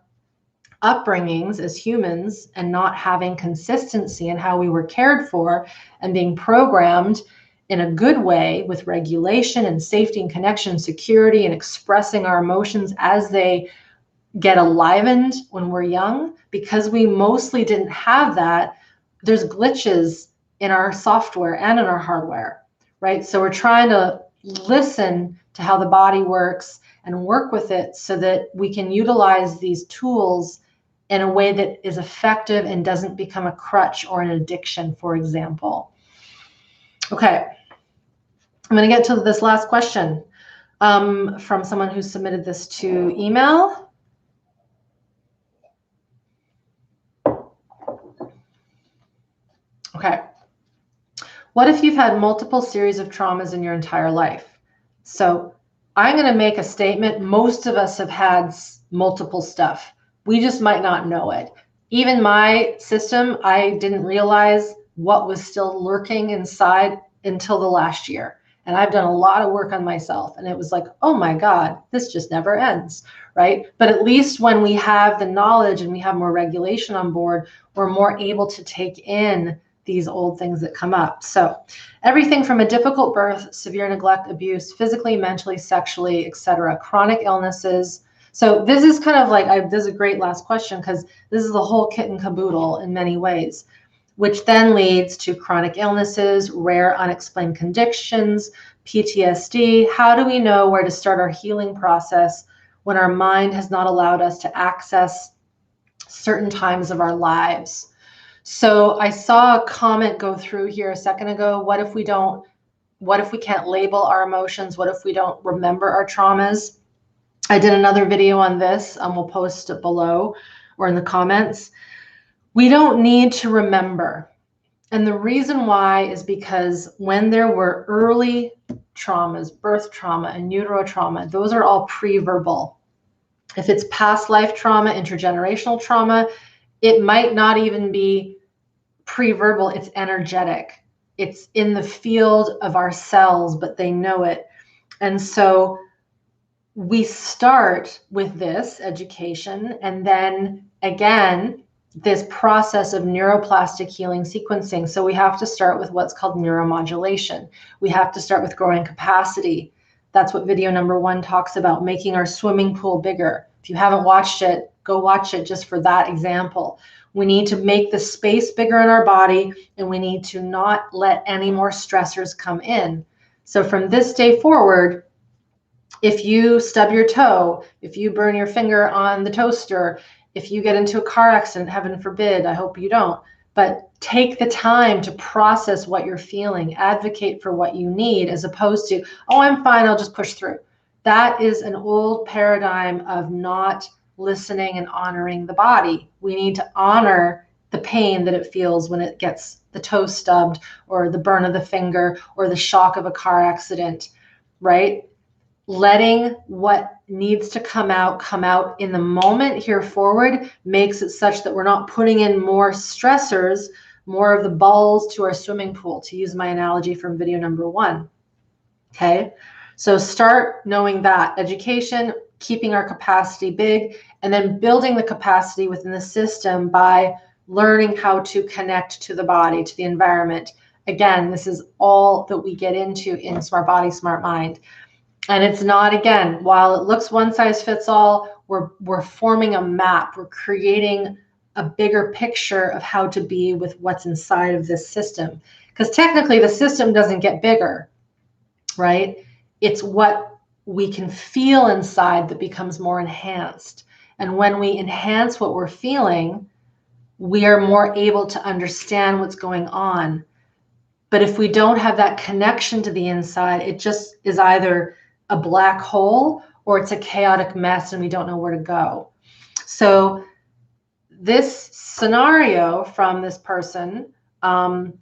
Speaker 1: upbringings as humans and not having consistency in how we were cared for and being programmed in a good way with regulation and safety and connection, security, and expressing our emotions as they get alivened when we're young, because we mostly didn't have that, there's glitches in our software and in our hardware, right? So we're trying to listen to how the body works and work with it so that we can utilize these tools in a way that is effective and doesn't become a crutch or an addiction, for example. Okay, I'm going to get to this last question from someone who submitted this to email. Okay. What if you've had multiple series of traumas in your entire life? So I'm going to make a statement. Most of us have had multiple stuff. We just might not know it. Even my system, I didn't realize what was still lurking inside until the last year. And I've done a lot of work on myself. And it was like, oh my God, this just never ends, right? But at least when we have the knowledge and we have more regulation on board, we're more able to take in these old things that come up. So everything from a difficult birth, severe neglect, abuse, physically, mentally, sexually, etc., chronic illnesses. So this is kind of like, this is a great last question, because this is the whole kit and caboodle in many ways, which then leads to chronic illnesses, rare unexplained conditions, PTSD. How do we know where to start our healing process when our mind has not allowed us to access certain times of our lives? So I saw a comment go through here a second ago. What if we can't label our emotions? What if we don't remember our traumas? I did another video on this. We'll post it below or in the comments. We don't need to remember. And the reason why is because when there were early traumas, birth trauma, and utero trauma, those are all pre-verbal. If it's past life trauma, intergenerational trauma, it might not even be pre-verbal, it's energetic. It's in the field of our cells, but they know it. And so we start with this education, and then again, this process of neuroplastic healing sequencing. So we have to start with what's called neuromodulation. We have to start with growing capacity. That's what video number 1 talks about, making our swimming pool bigger. If you haven't watched it, go watch it just for that example. We need to make the space bigger in our body, and we need to not let any more stressors come in. So from this day forward, if you stub your toe, if you burn your finger on the toaster, if you get into a car accident, heaven forbid, I hope you don't, but take the time to process what you're feeling, advocate for what you need, as opposed to, oh, I'm fine, I'll just push through. That is an old paradigm of not listening and honoring the body. We need to honor the pain that it feels when it gets the toe stubbed, or the burn of the finger, or the shock of a car accident, right? Letting what needs to come out in the moment here forward makes it such that we're not putting in more stressors, more of the balls to our swimming pool, to use my analogy from video number 1. Okay, so start knowing that education, keeping our capacity big, and then building the capacity within the system by learning how to connect to the body, to the environment. Again, this is all that we get into in SmartBody SmartMind. And it's not, again, while it looks one size fits all, we're forming a map. We're creating a bigger picture of how to be with what's inside of this system. Because technically the system doesn't get bigger, right? It's what we can feel inside that becomes more enhanced. And when we enhance what we're feeling, we are more able to understand what's going on. But if we don't have that connection to the inside, it just is either a black hole or it's a chaotic mess and we don't know where to go. So this scenario from this person,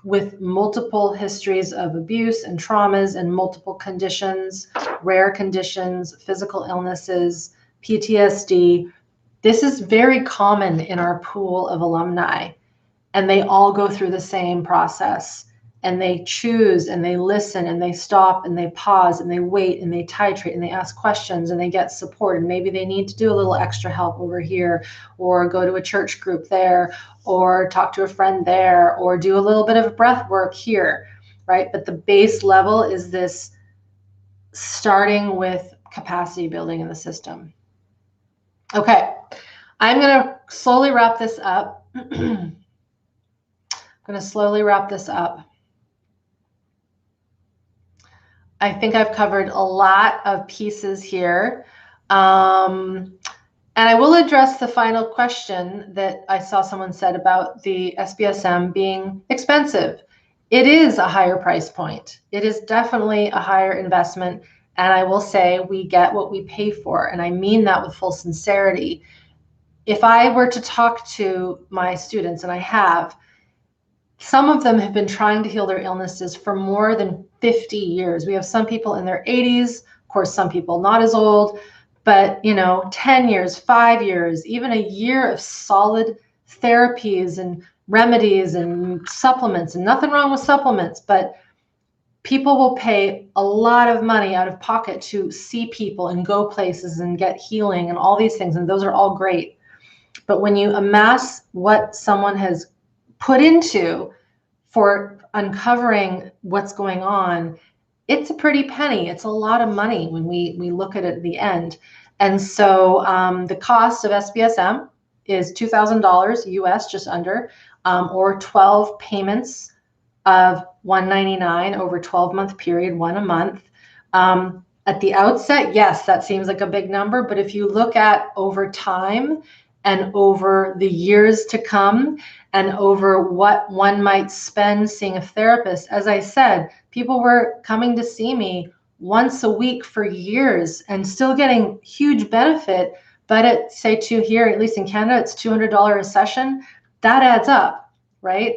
Speaker 1: with multiple histories of abuse and traumas and multiple conditions, rare conditions, physical illnesses, PTSD, this is very common in our pool of alumni, and they all go through the same process. And they choose, and they listen, and they stop, and they pause, and they wait, and they titrate, and they ask questions, and they get support. And maybe they need to do a little extra help over here, or go to a church group there, or talk to a friend there, or do a little bit of breath work here, right? But the base level is this starting with capacity building in the system. Okay, I'm going to slowly wrap this up. I think I've covered a lot of pieces here. And I will address the final question that I saw someone said about the SBSM being expensive. It is a higher price point. It is definitely a higher investment. And I will say we get what we pay for. And I mean that with full sincerity. If I were to talk to my students, and I have, some of them have been trying to heal their illnesses for more than 50 years. We have some people in their 80s, of course, some people not as old, but 10 years, 5 years, even a year of solid therapies and remedies and supplements, and nothing wrong with supplements, but people will pay a lot of money out of pocket to see people and go places and get healing and all these things, and those are all great. But when you amass what someone has put into for uncovering what's going on, it's a pretty penny. It's a lot of money when we look at it at the end. And so the cost of SBSM is $2,000 US, just under, or 12 payments of $199 over a 12-month period, one a month. At the outset, yes, that seems like a big number, but if you look at over time and over the years to come, and over what one might spend seeing a therapist. As I said, people were coming to see me once a week for years and still getting huge benefit. But at, say, here, at least in Canada, it's $200 a session. That adds up, right?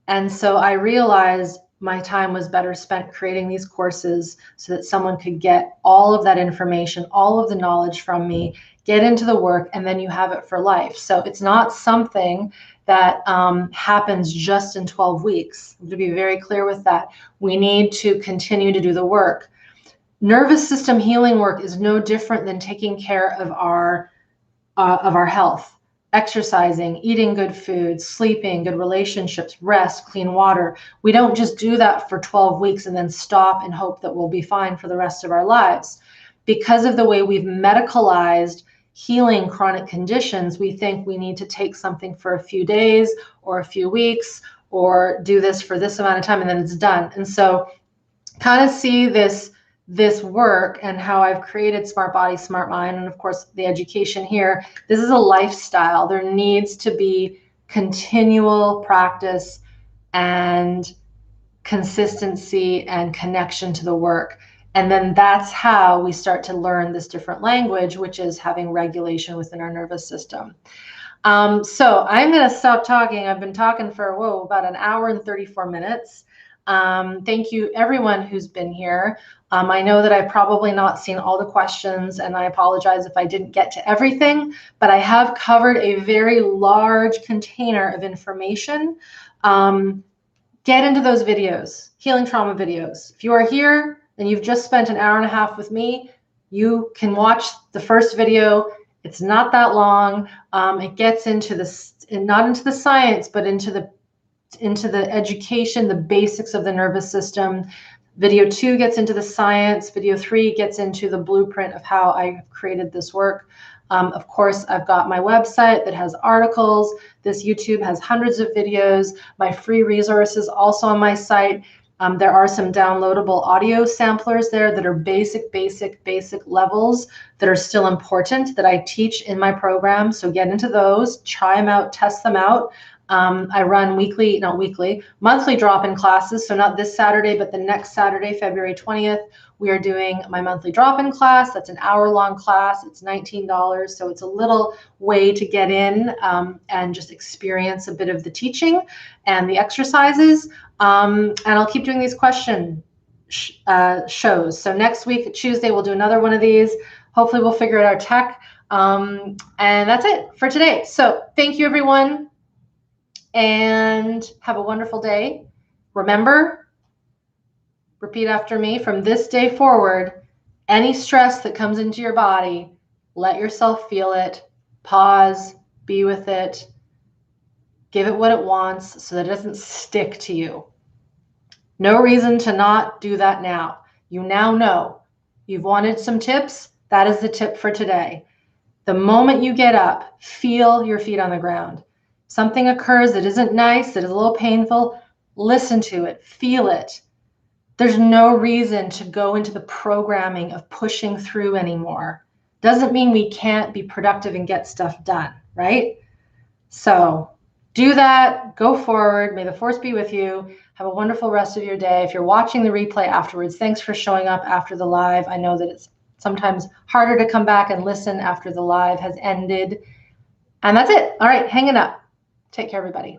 Speaker 1: And so I realized my time was better spent creating these courses so that someone could get all of that information, all of the knowledge from me, get into the work, and then you have it for life. So it's not something that happens just in 12 weeks. To be very clear with that, we need to continue to do the work. Nervous system healing work is no different than taking care of our health, exercising, eating good food, sleeping, good relationships, rest, clean water. We don't just do that for 12 weeks and then stop and hope that we'll be fine for the rest of our lives. Because of the way we've medicalized healing chronic conditions, we think we need to take something for a few days or a few weeks or do this for this amount of time and then it's done. And so kind of see this work and how I've created SmartBody SmartMind, and of course the education here. This is a lifestyle. There needs to be continual practice, and consistency and connection to the work. And then that's how we start to learn this different language, which is having regulation within our nervous system. So I'm going to stop talking. I've been talking for, about an hour and 34 minutes. Thank you, everyone who's been here. I know that I've probably not seen all the questions, and I apologize if I didn't get to everything, but I have covered a very large container of information. Get into those videos, healing trauma videos. If you are here and you've just spent an hour and a half with me, you can watch the first video. It's not that long. It gets into not into the science, but into the education, the basics of the nervous system. Video 2 gets into the science. Video 3 gets into the blueprint of how I created this work. Of course, I've got my website that has articles. This YouTube has hundreds of videos. My free resources also on my site. There are some downloadable audio samplers there that are basic levels that are still important that I teach in my program. So get into those, try them out, test them out. I run monthly drop-in classes. So not this Saturday, but the next Saturday, February 20th, we are doing my monthly drop-in class. That's an hour-long class. It's $19. So it's a little way to get in and just experience a bit of the teaching and the exercises. And I'll keep doing these question shows. So next week, Tuesday, we'll do another one of these. Hopefully we'll figure out our tech. And that's it for today. So thank you, everyone. And have a wonderful day. Remember, repeat after me, from this day forward, any stress that comes into your body, let yourself feel it, pause, be with it, give it what it wants so that it doesn't stick to you. No reason to not do that now. You now know. You've wanted some tips? That is the tip for today. The moment you get up, feel your feet on the ground. Something occurs that isn't nice, that is a little painful, listen to it, feel it. There's no reason to go into the programming of pushing through anymore. Doesn't mean we can't be productive and get stuff done, right? So do that, go forward. May the force be with you. Have a wonderful rest of your day. If you're watching the replay afterwards, thanks for showing up after the live. I know that it's sometimes harder to come back and listen after the live has ended. And that's it. All right, hanging up. Take care, everybody.